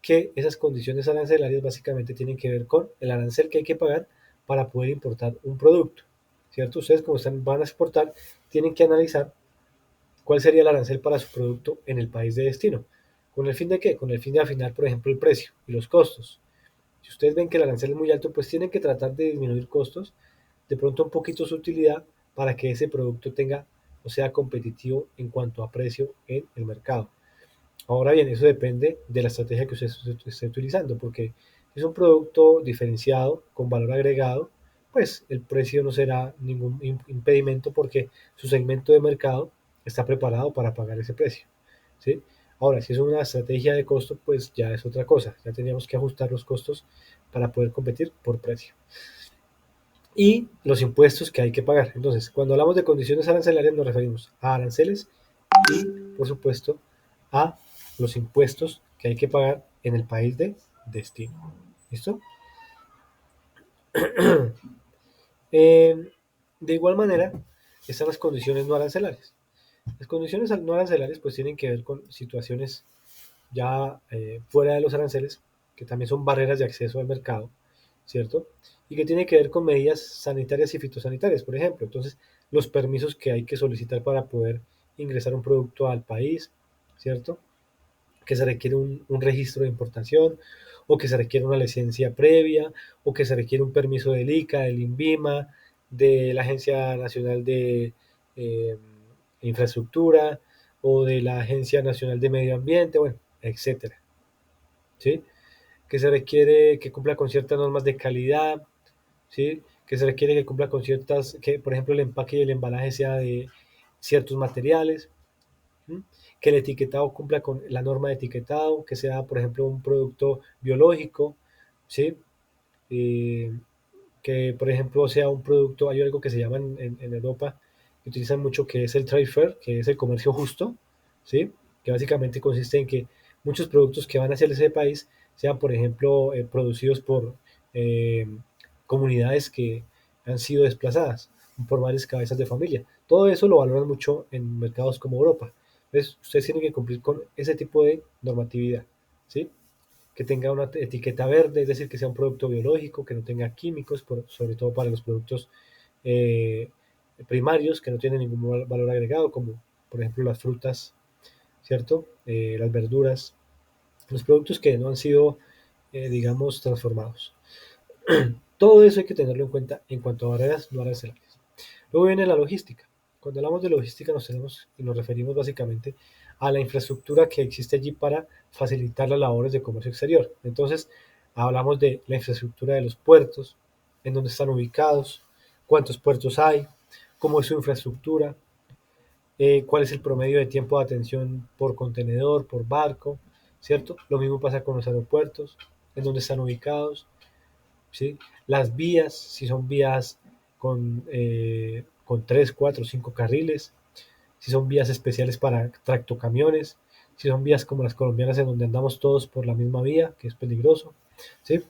que esas condiciones arancelarias básicamente tienen que ver con el arancel que hay que pagar para poder importar un producto, ¿cierto? Ustedes como van a exportar, tienen que analizar cuál sería el arancel para su producto en el país de destino. ¿Con el fin de qué? Con el fin de afinar, por ejemplo, el precio y los costos. Si ustedes ven que el arancel es muy alto, pues tienen que tratar de disminuir costos, de pronto un poquito su utilidad para que ese producto tenga o sea competitivo en cuanto a precio en el mercado. Ahora bien, eso depende de la estrategia que usted esté utilizando, porque si es un producto diferenciado con valor agregado, pues el precio no será ningún impedimento porque su segmento de mercado está preparado para pagar ese precio, ¿sí? Ahora, si es una estrategia de costo, pues ya es otra cosa. Ya tendríamos que ajustar los costos para poder competir por precio. Y los impuestos que hay que pagar. Entonces, cuando hablamos de condiciones arancelarias nos referimos a aranceles y, por supuesto, a los impuestos que hay que pagar en el país de destino. ¿Listo? De igual manera, están las condiciones no arancelarias. Las condiciones no arancelarias pues tienen que ver con situaciones ya fuera de los aranceles, que también son barreras de acceso al mercado, ¿cierto? Y que tiene que ver con medidas sanitarias y fitosanitarias, por ejemplo. Entonces, los permisos que hay que solicitar para poder ingresar un producto al país, ¿cierto? Que se requiere un registro de importación, o que se requiere una licencia previa, o que se requiere un permiso del ICA, del INVIMA, de la Agencia Nacional de eh, Infraestructura, o de la Agencia Nacional de Medio Ambiente, bueno, etcétera, ¿sí? Que se requiere que cumpla con ciertas normas de calidad, ¿sí? Que se requiere que cumpla con ciertas, que por ejemplo el empaque y el embalaje sea de ciertos materiales, ¿sí? Que el etiquetado cumpla con la norma de etiquetado, que sea por ejemplo un producto biológico, ¿sí? Eh, que por ejemplo sea un producto, hay algo que se llama en Europa, que utilizan mucho, que es el trade fair, que es el comercio justo, ¿sí? Que básicamente consiste en que muchos productos que van hacia ese país sean, por ejemplo, producidos por eh, comunidades que han sido desplazadas por varias cabezas de familia. Todo eso lo valoran mucho en mercados como Europa. Entonces, ustedes tienen que cumplir con ese tipo de normatividad, ¿sí? Que tenga una etiqueta verde, es decir, que sea un producto biológico, que no tenga químicos, sobre todo para los productos eh, primarios que no tienen ningún valor agregado, como por ejemplo las frutas, ¿cierto? Las verduras, los productos que no han sido, digamos, transformados. Todo eso hay que tenerlo en cuenta en cuanto a barreras no arancelarias. Luego viene la logística. Cuando hablamos de logística nos referimos básicamente a la infraestructura que existe allí para facilitar las labores de comercio exterior. Entonces, hablamos de la infraestructura de los puertos, en dónde están ubicados, cuántos puertos hay, cómo es su infraestructura, cuál es el promedio de tiempo de atención por contenedor, por barco, ¿cierto? Lo mismo pasa con los aeropuertos, en dónde están ubicados, ¿sí? Las vías, si son vías con 3, 4, 5 carriles, si son vías especiales para tractocamiones, si son vías como las colombianas en donde andamos todos por la misma vía, que es peligroso, ¿sí?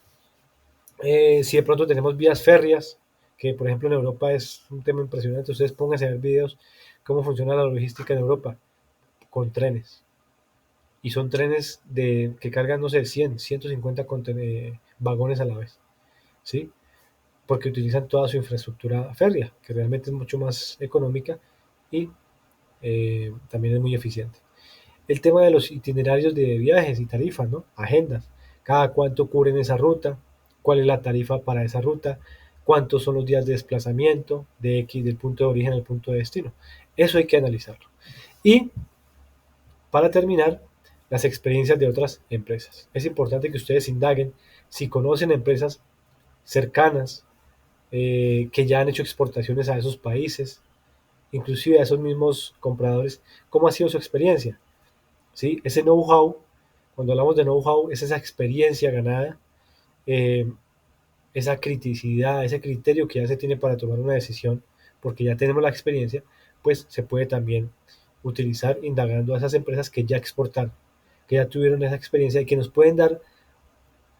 Si de pronto tenemos vías férreas, que por ejemplo en Europa es un tema impresionante, ustedes pónganse a ver videos cómo funciona la logística en Europa con trenes. Y son trenes que cargan, no sé, 100, 150 vagones a la vez, ¿sí? Porque utilizan toda su infraestructura férrea, que realmente es mucho más económica y también es muy eficiente. El tema de los itinerarios de viajes y tarifas, ¿no? Agendas. Cada cuánto cubren esa ruta, cuál es la tarifa para esa ruta, cuántos son los días de desplazamiento de X del punto de origen al punto de destino. Eso hay que analizarlo. Y para terminar, las experiencias de otras empresas. Es importante que ustedes indaguen si conocen empresas cercanas que ya han hecho exportaciones a esos países, inclusive a esos mismos compradores, cómo ha sido su experiencia, ¿sí? Ese know-how, cuando hablamos de know-how, es esa experiencia ganada, eh, esa criticidad, ese criterio que ya se tiene para tomar una decisión, porque ya tenemos la experiencia, pues se puede también utilizar indagando a esas empresas que ya exportaron, que ya tuvieron esa experiencia y que nos pueden dar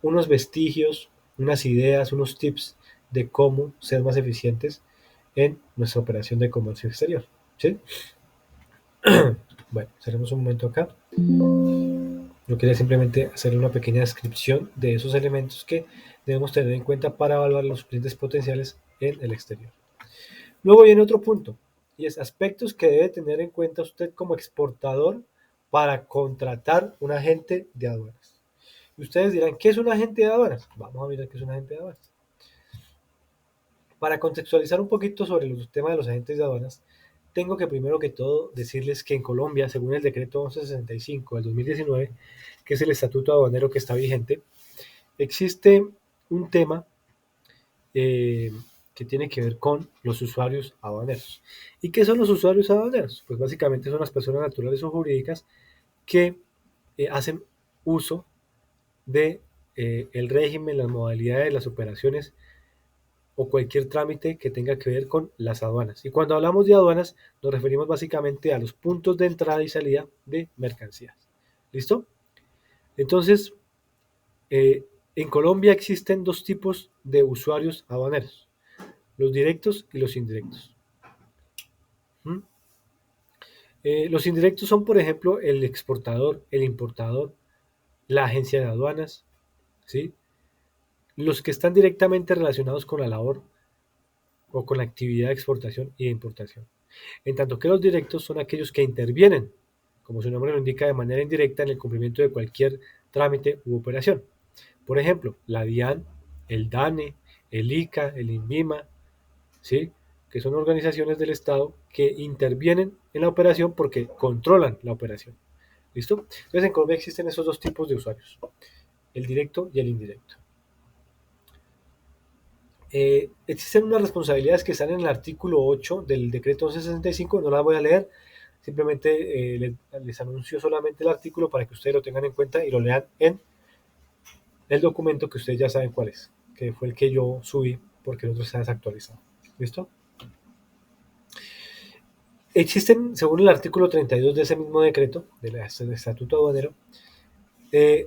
unos vestigios, unas ideas, unos tips de cómo ser más eficientes en nuestra operación de comercio exterior, ¿sí? Bueno, cerremos un momento acá. Yo quería simplemente hacer una pequeña descripción de esos elementos que debemos tener en cuenta para evaluar los clientes potenciales en el exterior. Luego viene otro punto, y es aspectos que debe tener en cuenta usted como exportador para contratar un agente de aduanas. Y ustedes dirán, ¿qué es un agente de aduanas? Vamos a mirar qué es un agente de aduanas. Para contextualizar un poquito sobre el tema de los agentes de aduanas, tengo que primero que todo decirles que en Colombia, según el decreto 1165 del 2019, que es el estatuto aduanero que está vigente, existe un tema que tiene que ver con los usuarios aduaneros. ¿Y qué son los usuarios aduaneros? Pues básicamente son las personas naturales o jurídicas que hacen uso de el régimen, las modalidades, las operaciones o cualquier trámite que tenga que ver con las aduanas. Y cuando hablamos de aduanas, nos referimos básicamente a los puntos de entrada y salida de mercancías. ¿Listo? Entonces, en Colombia existen dos tipos de usuarios aduaneros, los directos y los indirectos. ¿Mm? Los indirectos son, por ejemplo, el exportador, el importador, la agencia de aduanas, ¿sí? Los que están directamente relacionados con la labor o con la actividad de exportación y de importación. En tanto que los directos son aquellos que intervienen, como su nombre lo indica, de manera indirecta en el cumplimiento de cualquier trámite u operación. Por ejemplo, la DIAN, el DANE, el ICA, el INVIMA, ¿sí? Que son organizaciones del Estado que intervienen en la operación porque controlan la operación. ¿Listo? Entonces en Colombia existen esos dos tipos de usuarios, el directo y el indirecto. Existen unas responsabilidades que están en el artículo 8 del decreto 1165, no las voy a leer, simplemente les anuncio solamente el artículo para que ustedes lo tengan en cuenta y lo lean en el documento que ustedes ya saben cuál es, que fue el que yo subí porque el otro está desactualizado. ¿Listo? Existen, según el artículo 32 de ese mismo decreto, del Estatuto Aduanero, eh,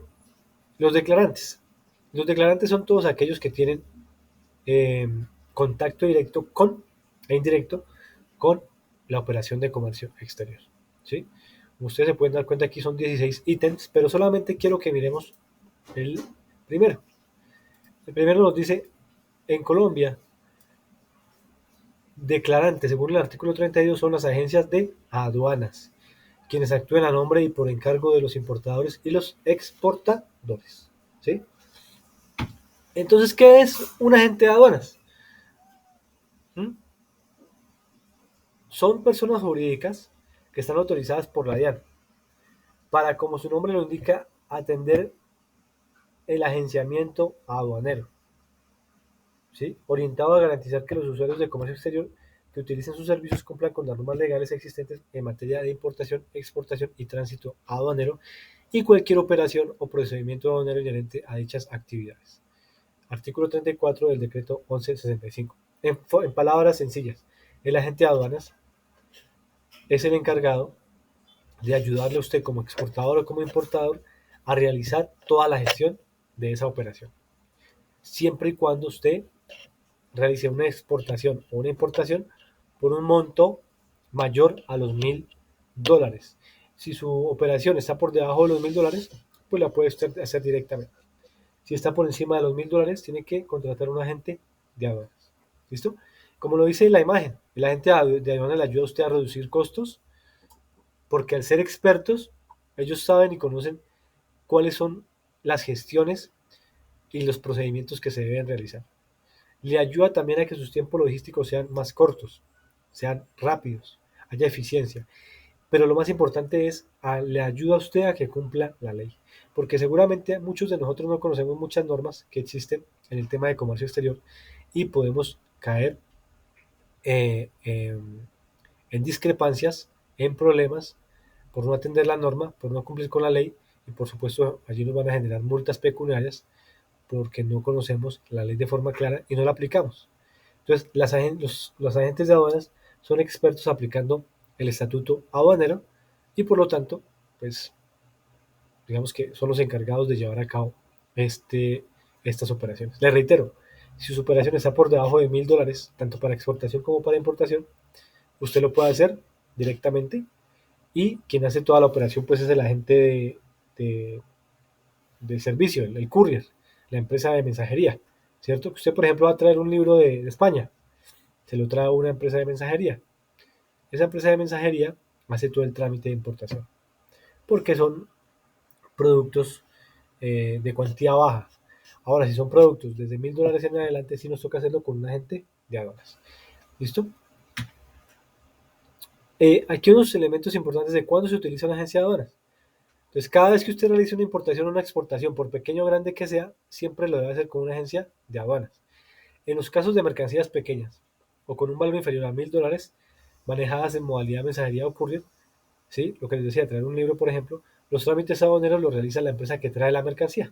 los declarantes. Los declarantes son todos aquellos que tienen eh, contacto directo con e indirecto con la operación de comercio exterior. ¿Sí? Como ustedes se pueden dar cuenta, aquí son 16 ítems, pero solamente quiero que miremos el primero. El primero nos dice, en Colombia, declarantes, según el artículo 32, son las agencias de aduanas, quienes actúan a nombre y por encargo de los importadores y los exportadores. ¿Sí? Entonces, ¿qué es un agente de aduanas? ¿Mm? Son personas jurídicas que están autorizadas por la DIAN para, como su nombre lo indica, atender el agenciamiento aduanero, ¿sí? Orientado a garantizar que los usuarios de comercio exterior que utilicen sus servicios cumplan con las normas legales existentes en materia de importación, exportación y tránsito aduanero y cualquier operación o procedimiento aduanero inherente a dichas actividades. Artículo 34 del decreto 1165. En palabras sencillas, el agente de aduanas es el encargado de ayudarle a usted como exportador o como importador a realizar toda la gestión de esa operación, siempre y cuando usted realice una exportación o una importación por un monto mayor a los $1,000. Si su operación está por debajo de los $1,000, pues la puede usted hacer directamente. Si está por encima de los $1,000, tiene que contratar a un agente de aduanas. ¿Listo? Como lo dice la imagen, el agente de aduanas le ayuda a usted a reducir costos porque al ser expertos, ellos saben y conocen cuáles son las gestiones y los procedimientos que se deben realizar. Le ayuda también a que sus tiempos logísticos sean más cortos, sean rápidos, haya eficiencia. Pero lo más importante es, le ayuda a usted a que cumpla la ley. Porque seguramente muchos de nosotros no conocemos muchas normas que existen en el tema de comercio exterior y podemos caer en discrepancias, en problemas, por no atender la norma, por no cumplir con la ley y por supuesto allí nos van a generar multas pecuniarias porque no conocemos la ley de forma clara y no la aplicamos. Entonces, los agentes de aduanas son expertos aplicando el estatuto aduanero y por lo tanto, pues, digamos que son los encargados de llevar a cabo estas operaciones. Les reitero, si su operación está por debajo de $1,000, tanto para exportación como para importación, usted lo puede hacer directamente y quien hace toda la operación pues es el agente de servicio, el courier, la empresa de mensajería, ¿cierto? Que usted, por ejemplo, va a traer un libro de España, se lo trae a una empresa de mensajería. Esa empresa de mensajería hace todo el trámite de importación, porque son productos de cuantía baja. Ahora, si son productos desde $1.000 en adelante, sí nos toca hacerlo con un agente de aduanas. ¿Listo? Aquí unos elementos importantes de cuándo se utiliza una agencia de aduanas. Entonces, cada vez que usted realice una importación o una exportación, por pequeño o grande que sea, siempre lo debe hacer con una agencia de aduanas. En los casos de mercancías pequeñas o con un valor inferior a $1.000, manejadas en modalidad mensajería o courier, ¿sí? Lo que les decía, traer un libro, por ejemplo, los trámites aduaneros los realiza la empresa que trae la mercancía,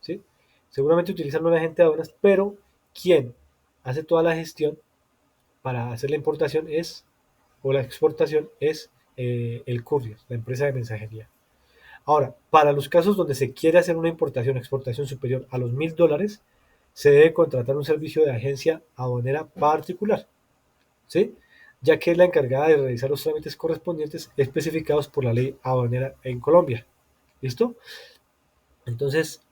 ¿sí? Seguramente utilizan un agente de aduanas, pero quien hace toda la gestión para hacer la importación es, o la exportación es el courier, la empresa de mensajería. Ahora, para los casos donde se quiere hacer una importación o exportación superior a los $1.000, se debe contratar un servicio de agencia aduanera particular, ¿sí? Ya que es la encargada de realizar los trámites correspondientes especificados por la ley aduanera en Colombia. ¿Listo? Entonces,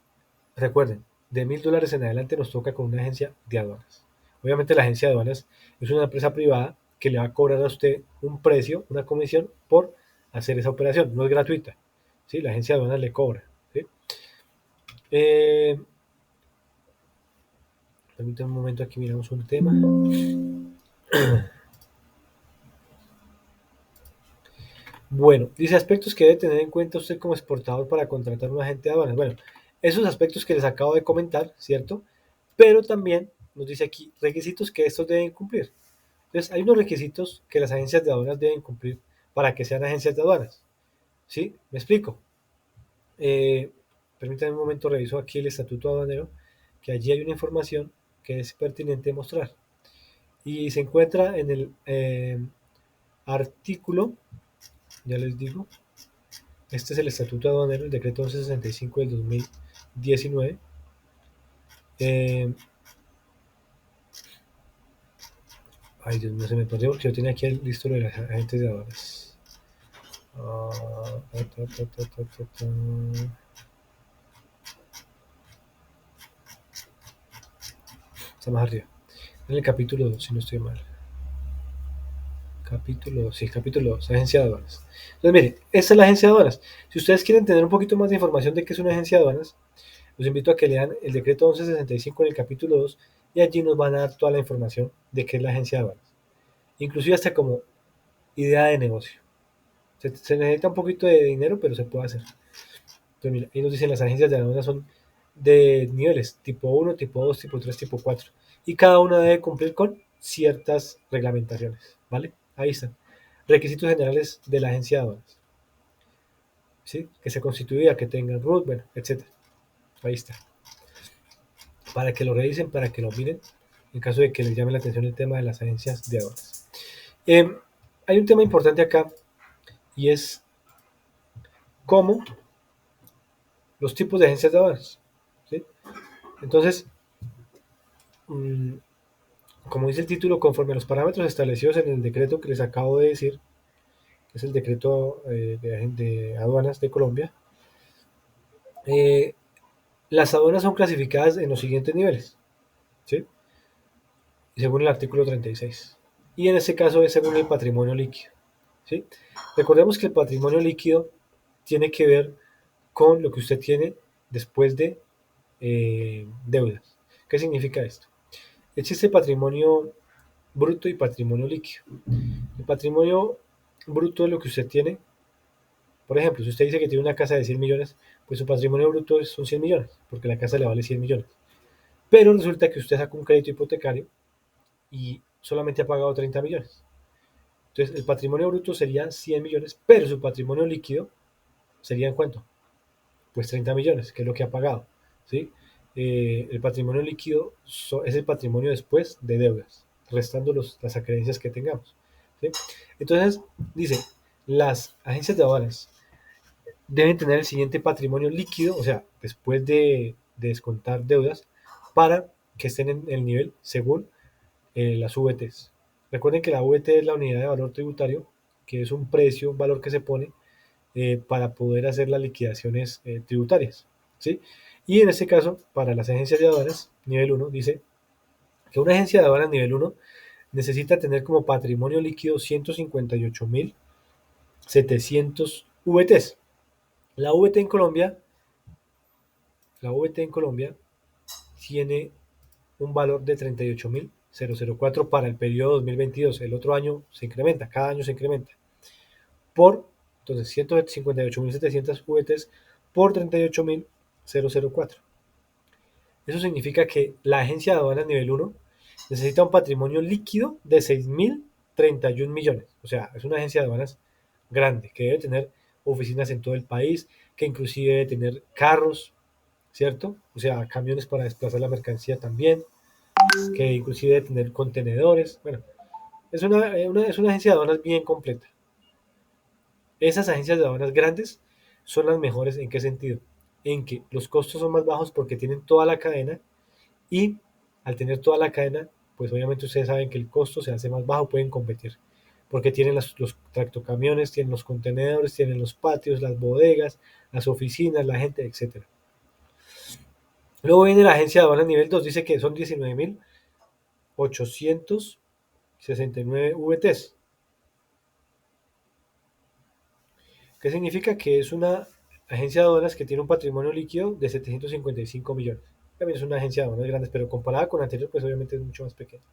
recuerden, de $1.000 en adelante nos toca con una agencia de aduanas. Obviamente la agencia de aduanas es una empresa privada que le va a cobrar a usted un precio, una comisión por hacer esa operación. No es gratuita. ¿Sí? La agencia de aduanas le cobra. ¿Sí? Eh, Permítanme un momento, aquí miramos un tema. Bueno, dice aspectos que debe tener en cuenta usted como exportador para contratar un agente de aduanas. Bueno, esos aspectos que les acabo de comentar, ¿cierto? Pero también nos dice aquí requisitos que estos deben cumplir. Entonces, hay unos requisitos que las agencias de aduanas deben cumplir para que sean agencias de aduanas. ¿Sí? ¿Me explico? Eh, Permítanme un momento, reviso aquí el estatuto aduanero, que allí hay una información que es pertinente mostrar. Y se encuentra en el artículo, ya les digo, este es el estatuto aduanero, el decreto 1165 del 2019. Ay, Dios mío, se me perdió porque yo tenía aquí el listo de las agentes de aduanas. Está más arriba. En el capítulo 2, si no estoy mal. Capítulo 2, agencia de aduanas. Entonces, mire, esta es la agencia de aduanas. Si ustedes quieren tener un poquito más de información de qué es una agencia de aduanas, los invito a que lean el decreto 1165 en el capítulo 2 y allí nos van a dar toda la información de qué es la agencia de aduanas. Inclusive hasta como idea de negocio. Se necesita un poquito de dinero, pero se puede hacer. Entonces, mira, ahí nos dicen las agencias de aduanas son de niveles, tipo 1, tipo 2, tipo 3, tipo 4. Y cada una debe cumplir con ciertas reglamentaciones, ¿vale? Ahí están. Requisitos generales de la agencia de aduanas. ¿Sí? Que se constituya, que tengan root, bueno, etc. Ahí está. Para que lo revisen, para que lo miren, en caso de que les llame la atención el tema de las agencias de aduanas. Hay un tema importante acá y es cómo los tipos de agencias de aduanas. ¿Sí? Entonces, como dice el título, conforme a los parámetros establecidos en el decreto que les acabo de decir, que es el decreto de aduanas de Colombia, las aduanas son clasificadas en los siguientes niveles, ¿sí? Según el artículo 36. Y en este caso es según el patrimonio líquido, ¿sí? Recordemos que el patrimonio líquido tiene que ver con lo que usted tiene después de deudas. ¿Qué significa esto? Existe patrimonio bruto y patrimonio líquido. El patrimonio bruto es lo que usted tiene. Por ejemplo, si usted dice que tiene una casa de 100 millones, pues su patrimonio bruto son 100 millones, porque la casa le vale 100 millones. Pero resulta que usted sacó un crédito hipotecario y solamente ha pagado 30 millones. Entonces, el patrimonio bruto sería 100 millones, pero su patrimonio líquido sería ¿en cuánto? Pues 30 millones, que es lo que ha pagado. ¿Sí? El patrimonio líquido es el patrimonio después de deudas, restando las acreencias que tengamos. ¿Sí? Entonces, dice, las agencias de aduanas deben tener el siguiente patrimonio líquido, o sea, después de descontar deudas, para que estén en el nivel según las VTs. Recuerden que la VT es la unidad de valor tributario, que es un precio, un valor que se pone para poder hacer las liquidaciones tributarias. ¿sí? Y en este caso, para las agencias de aduanas, nivel 1, dice que una agencia de aduanas nivel 1 necesita tener como patrimonio líquido 158.700 VTs. La VT en Colombia, la VT en Colombia tiene un valor de 38.004 para el periodo 2022. El otro año se incrementa, cada año se incrementa. Por, entonces, 158.700 VTs por 38.004. Eso significa que la agencia de aduanas nivel 1 necesita un patrimonio líquido de 6.031 millones. O sea, es una agencia de aduanas grande, que debe tener oficinas en todo el país, que inclusive debe tener carros, ¿cierto? O sea, camiones para desplazar la mercancía también, que inclusive debe tener contenedores. Bueno, es una agencia de aduanas bien completa. Esas agencias de aduanas grandes son las mejores. ¿En qué sentido? En que los costos son más bajos porque tienen toda la cadena y al tener toda la cadena, pues obviamente ustedes saben que el costo se hace más bajo, pueden competir porque tienen los tractocamiones, tienen los contenedores, tienen los patios, las bodegas, las oficinas, la gente, etcétera. Luego viene la agencia de aduanas nivel 2, dice que son 19.869 VTs. ¿Qué significa? Que es una agencia de aduanas que tiene un patrimonio líquido de 755 millones. También es una agencia de aduanas grande, pero comparada con la anterior, pues obviamente es mucho más pequeña.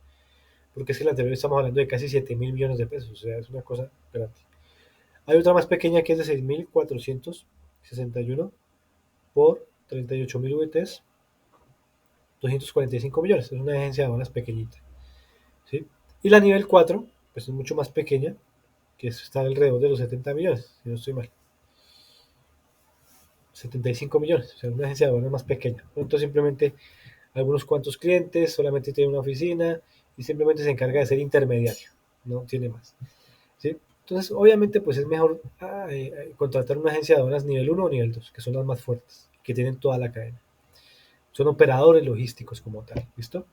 Porque es que la anterior estamos hablando de casi 7.000 millones de pesos, o sea, es una cosa grande. Hay otra más pequeña que es de 6.461 por 38.000 VTs, 245 millones. Es una agencia de aduanas pequeñita, ¿sí? Y la nivel 4 pues es mucho más pequeña, que está alrededor de los 70 millones, si no estoy mal. 75 millones, o sea, una agencia de aduanas más pequeña. Entonces simplemente algunos cuantos clientes, solamente tiene una oficina y simplemente se encarga de ser intermediario, no tiene más, ¿sí? Entonces, obviamente, pues es mejor contratar una agencia de aduanas nivel 1 o nivel 2, que son las más fuertes, que tienen toda la cadena. Son operadores logísticos como tal, ¿listo?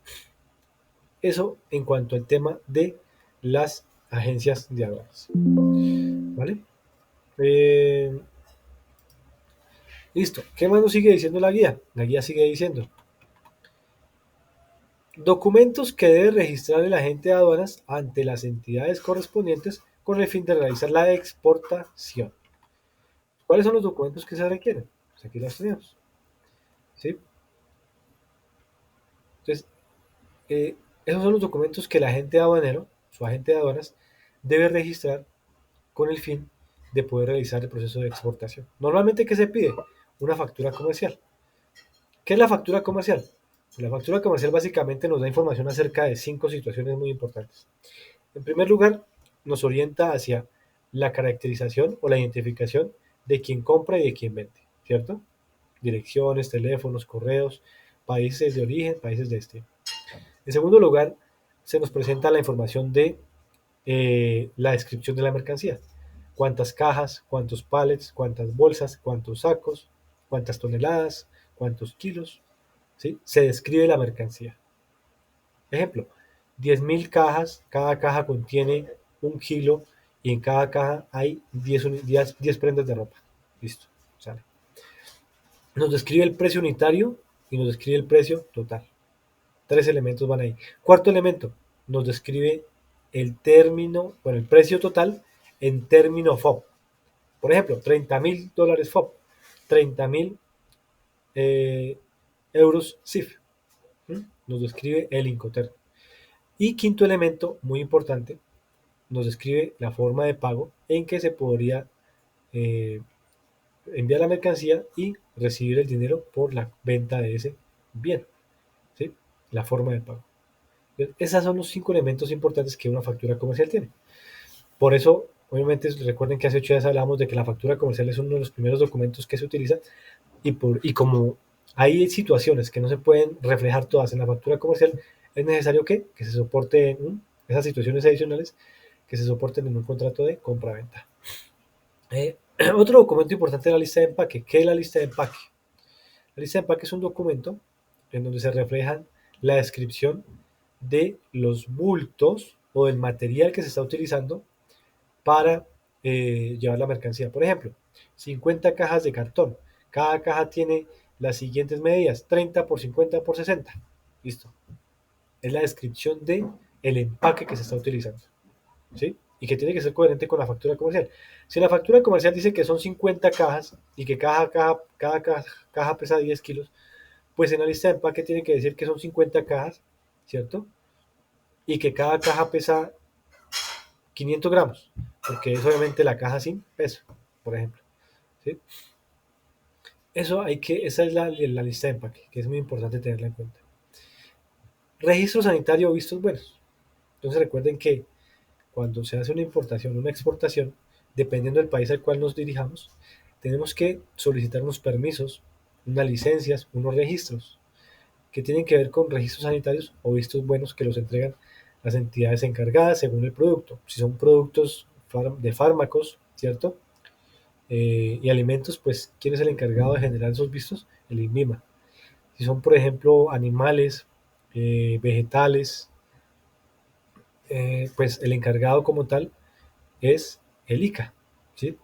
Eso en cuanto al tema de las agencias de aduanas, ¿vale? Eh, listo. ¿Qué más nos sigue diciendo la guía? La guía sigue diciendo: documentos que debe registrar el agente de aduanas ante las entidades correspondientes con el fin de realizar la exportación. ¿Cuáles son los documentos que se requieren? Pues aquí los tenemos, ¿sí? Entonces, esos son los documentos que el agente aduanero, su agente de aduanas, debe registrar con el fin de poder realizar el proceso de exportación. Normalmente, ¿qué se pide? Una factura comercial. ¿Qué es la factura comercial? La factura comercial básicamente nos da información acerca de 5 situaciones muy importantes. En primer lugar, nos orienta hacia la caracterización o la identificación de quien compra y de quien vende, ¿cierto? Direcciones, teléfonos, correos, países de origen, países de destino. En segundo lugar, se nos presenta la información de la descripción de la mercancía. Cuántas cajas, cuántos pallets, cuántas bolsas, cuántos sacos, cuántas toneladas, cuántos kilos, ¿sí? Se describe la mercancía. Ejemplo, 10.000 cajas, cada caja contiene 1 kilo y en cada caja hay 10 prendas de ropa. Listo, sale. Nos describe el precio unitario y nos describe el precio total. 3 elementos van ahí. Cuarto elemento, nos describe el término, bueno, el precio total en término FOB. Por ejemplo, $30.000 FOB, 30.000 euros CIF. Nos describe el Incoterm. Y quinto elemento, muy importante, nos describe la forma de pago en que se podría eh, enviar la mercancía y recibir el dinero por la venta de ese bien, ¿sí? La forma de pago. Esos son los 5 elementos importantes que una factura comercial tiene. Por eso, obviamente, recuerden que hace 8 días hablamos de que la factura comercial es uno de los primeros documentos que se utiliza y como hay situaciones que no se pueden reflejar todas en la factura comercial, es necesario que se soporten esas situaciones adicionales, que se soporten en un contrato de compra-venta. Otro documento importante es la lista de empaque. ¿Qué es la lista de empaque? La lista de empaque es un documento en donde se reflejan la descripción de los bultos o del material que se está utilizando para llevar la mercancía. Por ejemplo, 50 cajas de cartón. Cada caja tiene las siguientes medidas: 30 por 50 por 60. Listo. Es la descripción de el empaque que se está utilizando, ¿sí? Y que tiene que ser coherente con la factura comercial. Si la factura comercial dice que son 50 cajas y que cada caja pesa 10 kilos, pues en la lista de empaque tiene que decir que son 50 cajas, ¿cierto? Y que cada caja pesa 500 gramos, porque es obviamente la caja sin peso, por ejemplo, ¿sí? Esa es la lista de empaque, que es muy importante tenerla en cuenta. Registro sanitario o vistos buenos. Entonces recuerden que cuando se hace una importación o una exportación, dependiendo del país al cual nos dirijamos, tenemos que solicitar unos permisos, unas licencias, unos registros que tienen que ver con registros sanitarios o vistos buenos que los entregan las entidades encargadas según el producto. Si son productos de fármacos, ¿cierto? Y alimentos, pues, ¿quién es el encargado de generar esos vistos? El INVIMA. Si son, por ejemplo, animales, vegetales, pues el encargado como tal es el ICA, ¿sí?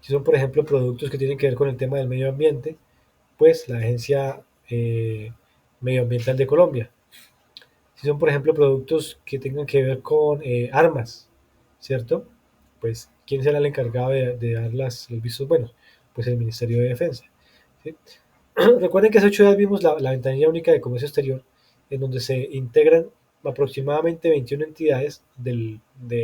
Si son, por ejemplo, productos que tienen que ver con el tema del medio ambiente, pues la Agencia Medioambiental de Colombia. Si son, por ejemplo, productos que tengan que ver con armas, ¿cierto? Pues, ¿quién será el encargado de dar los vistos buenos? Pues el Ministerio de Defensa, ¿sí? Recuerden que hace 8 días vimos la ventanilla única de comercio exterior, en donde se integran aproximadamente 21 entidades eh,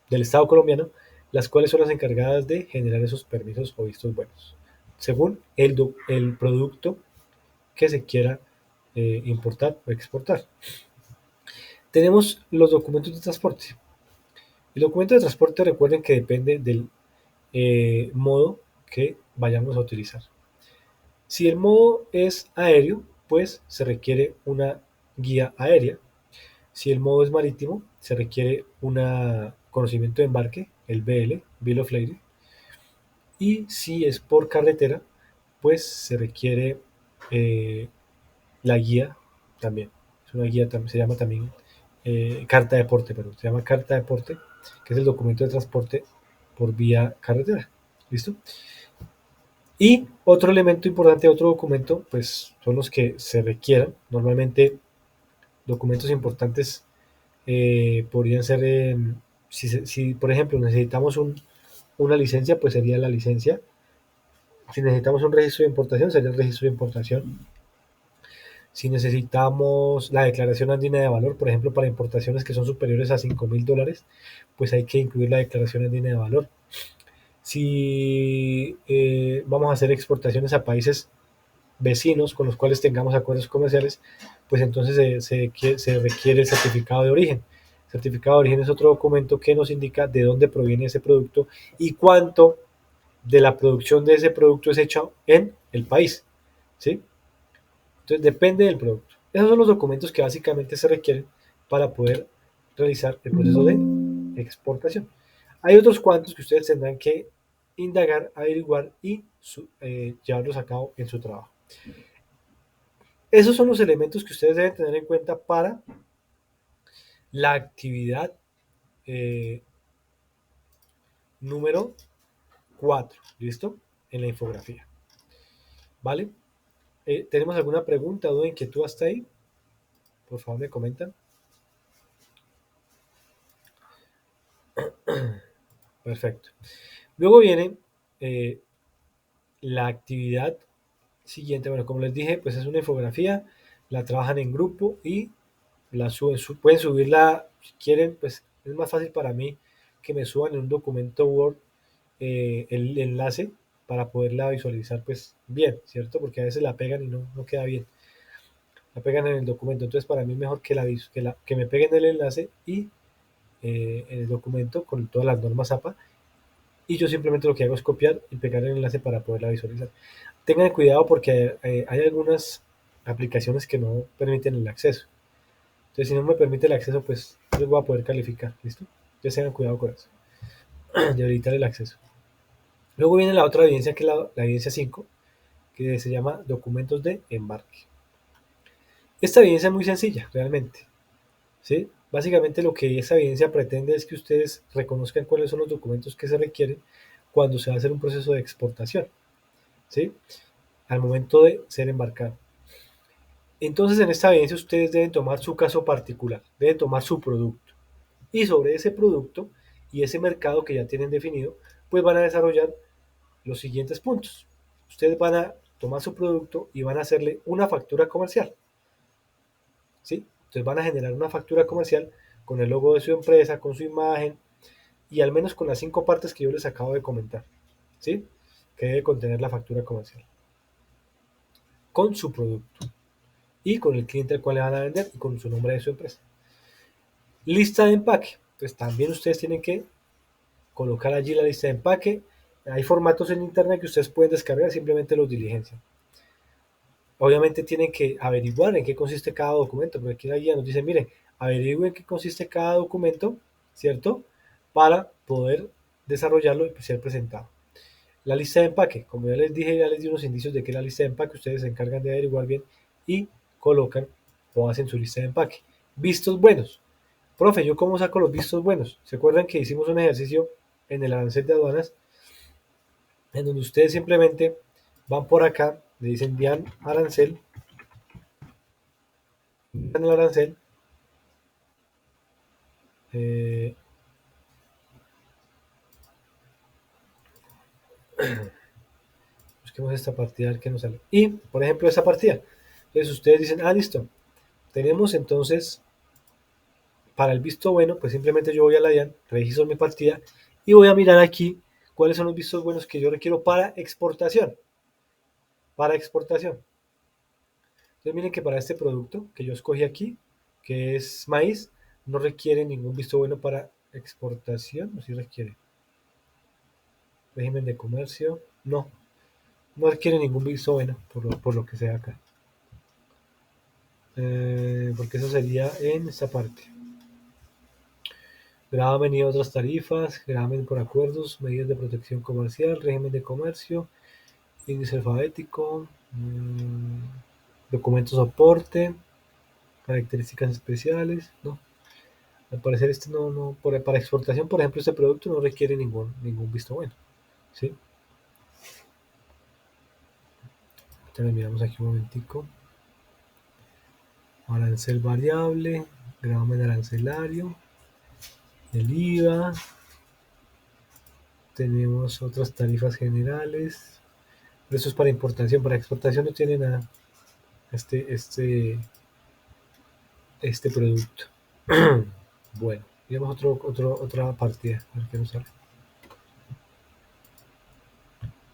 del Estado colombiano, las cuales son las encargadas de generar esos permisos o vistos buenos, según el producto que se quiera importar o exportar. Tenemos los documentos de transporte. El documento de transporte, recuerden que depende del modo que vayamos a utilizar. Si el modo es aéreo, pues se requiere una guía aérea. Si el modo es marítimo, se requiere un conocimiento de embarque, el BL, Bill of Lading. Y si es por carretera, pues se requiere eh, la guía también. Es una guía, se llama también carta de porte, pero se llama carta de porte, que es el documento de transporte por vía carretera. ¿Listo? Y otro elemento importante, otro documento, pues son los que se requieran. Normalmente documentos importantes podrían ser, si por ejemplo necesitamos una licencia, pues sería la licencia. Si necesitamos un registro de importación, sería el registro de importación. Si necesitamos la declaración andina de valor, por ejemplo, para importaciones que son superiores a $5,000, pues hay que incluir la declaración andina de valor. Si vamos a hacer exportaciones a países vecinos con los cuales tengamos acuerdos comerciales, pues entonces se requiere el certificado de origen. El certificado de origen es otro documento que nos indica de dónde proviene ese producto y cuánto de la producción de ese producto es hecho en el país, ¿sí? Entonces depende del producto. Esos son los documentos que básicamente se requieren para poder realizar el proceso de exportación. Hay otros cuantos que ustedes tendrán que indagar, averiguar y llevarlos a cabo en su trabajo. Esos son los elementos que ustedes deben tener en cuenta para la actividad eh, número 4, ¿listo? En la infografía, ¿vale? ¿Tenemos alguna pregunta o inquietud hasta ahí? Por favor, me comentan. Perfecto. Luego viene la actividad siguiente. Bueno, como les dije, pues es una infografía, la trabajan en grupo y la suben. Pueden subirla si quieren, pues es más fácil para mí que me suban en un documento Word el enlace para poderla visualizar pues bien, ¿cierto? Porque a veces la pegan y no queda bien. La pegan en el documento. Entonces para mí es mejor que me peguen el enlace y en el documento con todas las normas APA. Y yo simplemente lo que hago es copiar y pegar el enlace para poderla visualizar. Tengan cuidado porque hay algunas aplicaciones que no permiten el acceso. Entonces, si no me permite el acceso, pues no les voy a poder calificar. ¿Listo? Entonces, tengan cuidado con eso, de habilitar el acceso. Luego viene la otra evidencia, que es la evidencia 5, que se llama documentos de embarque. Esta evidencia es muy sencilla, realmente, ¿sí? Básicamente lo que esa evidencia pretende es que ustedes reconozcan cuáles son los documentos que se requieren cuando se va a hacer un proceso de exportación. ¿sí? Al momento de ser embarcado. Entonces, en esta evidencia ustedes deben tomar su caso particular, deben tomar su producto. Y sobre ese producto y ese mercado que ya tienen definido, pues van a desarrollar los siguientes puntos. Ustedes van a tomar su producto y van a hacerle una factura comercial, ¿sí? Entonces van a generar una factura comercial con el logo de su empresa, con su imagen y al menos con las 5 partes que yo les acabo de comentar, ¿sí? Que debe contener la factura comercial con su producto y con el cliente al cual le van a vender y con su nombre de su empresa. Lista de empaque. Pues también ustedes tienen que colocar allí la lista de empaque. Hay formatos en internet que ustedes pueden descargar, simplemente los diligencian. Obviamente tienen que averiguar en qué consiste cada documento, porque aquí la guía nos dice, miren, averigüen en qué consiste cada documento, ¿cierto? Para poder desarrollarlo y ser presentado. La lista de empaque, como ya les dije, ya les di unos indicios de que la lista de empaque ustedes se encargan de averiguar bien y colocan o hacen su lista de empaque. Vistos buenos. Profe, ¿yo cómo saco los vistos buenos? ¿Se acuerdan que hicimos un ejercicio en el arancel de aduanas en donde ustedes simplemente van por acá, le dicen Dian arancel, en el arancel, eh, busquemos esta partida a ver qué nos sale. Y, por ejemplo, esta partida. Entonces ustedes dicen, listo, tenemos entonces para el visto bueno, pues simplemente yo voy a la DIAN, registro mi partida y voy a mirar aquí cuáles son los vistos buenos que yo requiero para exportación. Para exportación. Entonces miren que para este producto que yo escogí aquí, que es maíz, no requiere ningún visto bueno para exportación, o sí requiere. Régimen de comercio, no, no requiere ningún visto bueno por lo que sea acá. Porque eso sería en esta parte. Gravamen y otras tarifas, gravamen por acuerdos, medidas de protección comercial, régimen de comercio, índice alfabético, documentos soporte, características especiales, ¿no? Al parecer este para exportación, por ejemplo, este producto no requiere ningún visto bueno, ¿sí? Entonces miramos aquí un momentico. Arancel variable, gravamen arancelario, el IVA, tenemos otras tarifas generales, eso es para importación, para exportación no tiene nada este producto. Bueno, digamos otra partida, a ver qué nos sale.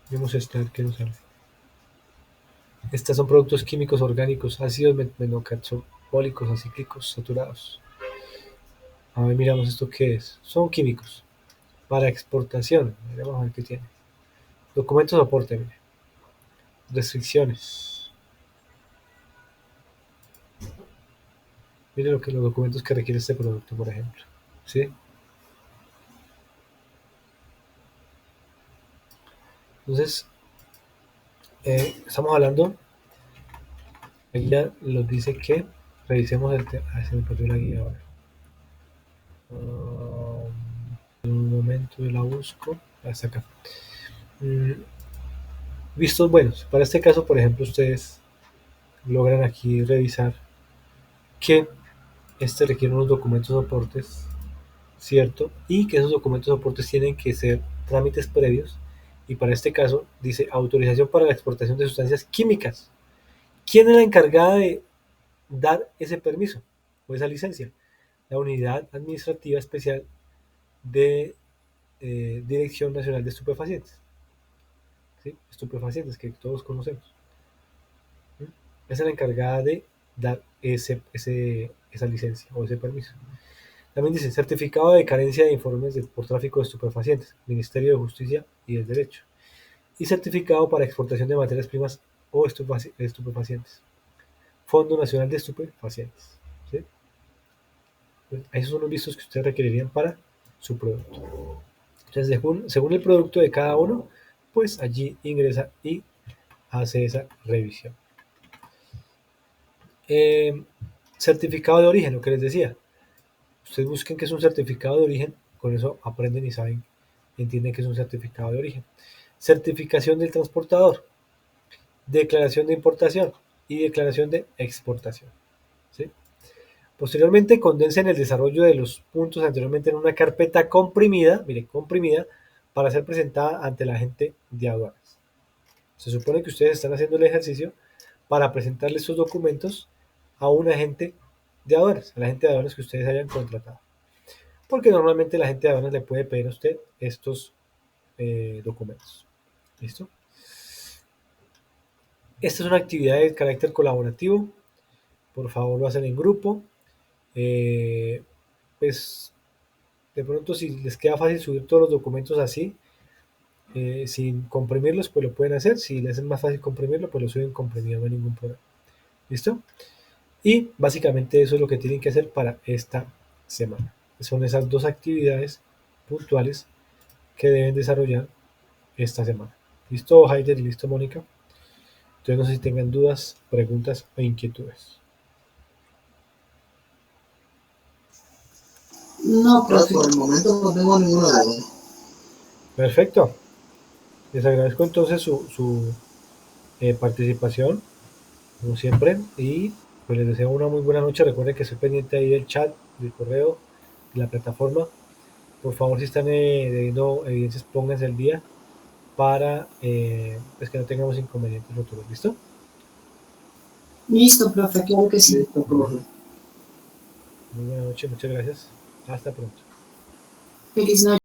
Vemos esta, a ver qué nos sale. Estas son productos químicos orgánicos, ácidos menocarbolicos, acíclicos, saturados. A ver, miramos esto qué es. Son químicos para exportación. Vamos a ver qué tiene. Documentos de soporte, mire. Restricciones. Mire los documentos que requiere este producto, por ejemplo. ¿Sí? Entonces, estamos hablando. La guía nos dice que revisemos el tema. Se me perdió la guía ahora. En un momento yo la busco. Hasta acá. Vistos buenos. Para este caso, por ejemplo, ustedes logran aquí revisar que este requiere unos documentos soportes, ¿cierto? Y que esos documentos soportes tienen que ser trámites previos. Y para este caso dice autorización para la exportación de sustancias químicas. ¿Quién es la encargada de dar ese permiso o esa licencia? La Unidad Administrativa Especial de Dirección Nacional de Estupefacientes. ¿Sí? Estupefacientes que todos conocemos. ¿Sí? Esa es la encargada de dar esa licencia o ese permiso. También dice certificado de carencia de informes por tráfico de estupefacientes, Ministerio de Justicia y del Derecho. Y certificado para exportación de materias primas o estupefacientes, Fondo Nacional de Estupefacientes. ¿Sí? Esos son los vistos que ustedes requerirían para su producto. Entonces, según el producto de cada uno, pues allí ingresa y hace esa revisión. Certificado de origen, lo que les decía. Ustedes busquen qué es un certificado de origen, con eso aprenden y saben, entienden que es un certificado de origen. Certificación del transportador. declaración de importación y declaración de exportación. ¿Sí? Posteriormente, condensen el desarrollo de los puntos anteriormente en una carpeta comprimida, mire, comprimida, para ser presentada ante la agente de aduanas. Se supone que ustedes están haciendo el ejercicio para presentarle estos documentos a un agente de aduanas, al agente de aduanas que ustedes hayan contratado. Porque normalmente la agente de aduanas le puede pedir a usted estos documentos. ¿Listo? Esta es una actividad de carácter colaborativo. Por favor, lo hacen en grupo. Pues de pronto si les queda fácil subir todos los documentos así, sin comprimirlos, pues lo pueden hacer. Si les es más fácil comprimirlo, pues lo suben comprimido, no hay ningún problema. ¿Listo? Y básicamente eso es lo que tienen que hacer para esta semana. Son esas dos actividades puntuales que deben desarrollar esta semana. ¿Listo, Heider? ¿Y listo, Mónica? Entonces no sé si tengan dudas, preguntas o inquietudes. No, Pues profe. por el momento no tengo ninguna duda. Perfecto. Les agradezco entonces su participación, como siempre, y pues les deseo una muy buena noche. Recuerden que estoy pendiente ahí del chat, del correo, de la plataforma. Por favor, si están debiendo evidencias, pónganse al día para pues que no tengamos inconvenientes futuros. ¿Listo? Listo, profe, claro que sí. Listo, profe. Muy buena noche, muchas gracias. Hasta pronto. Feliz noche.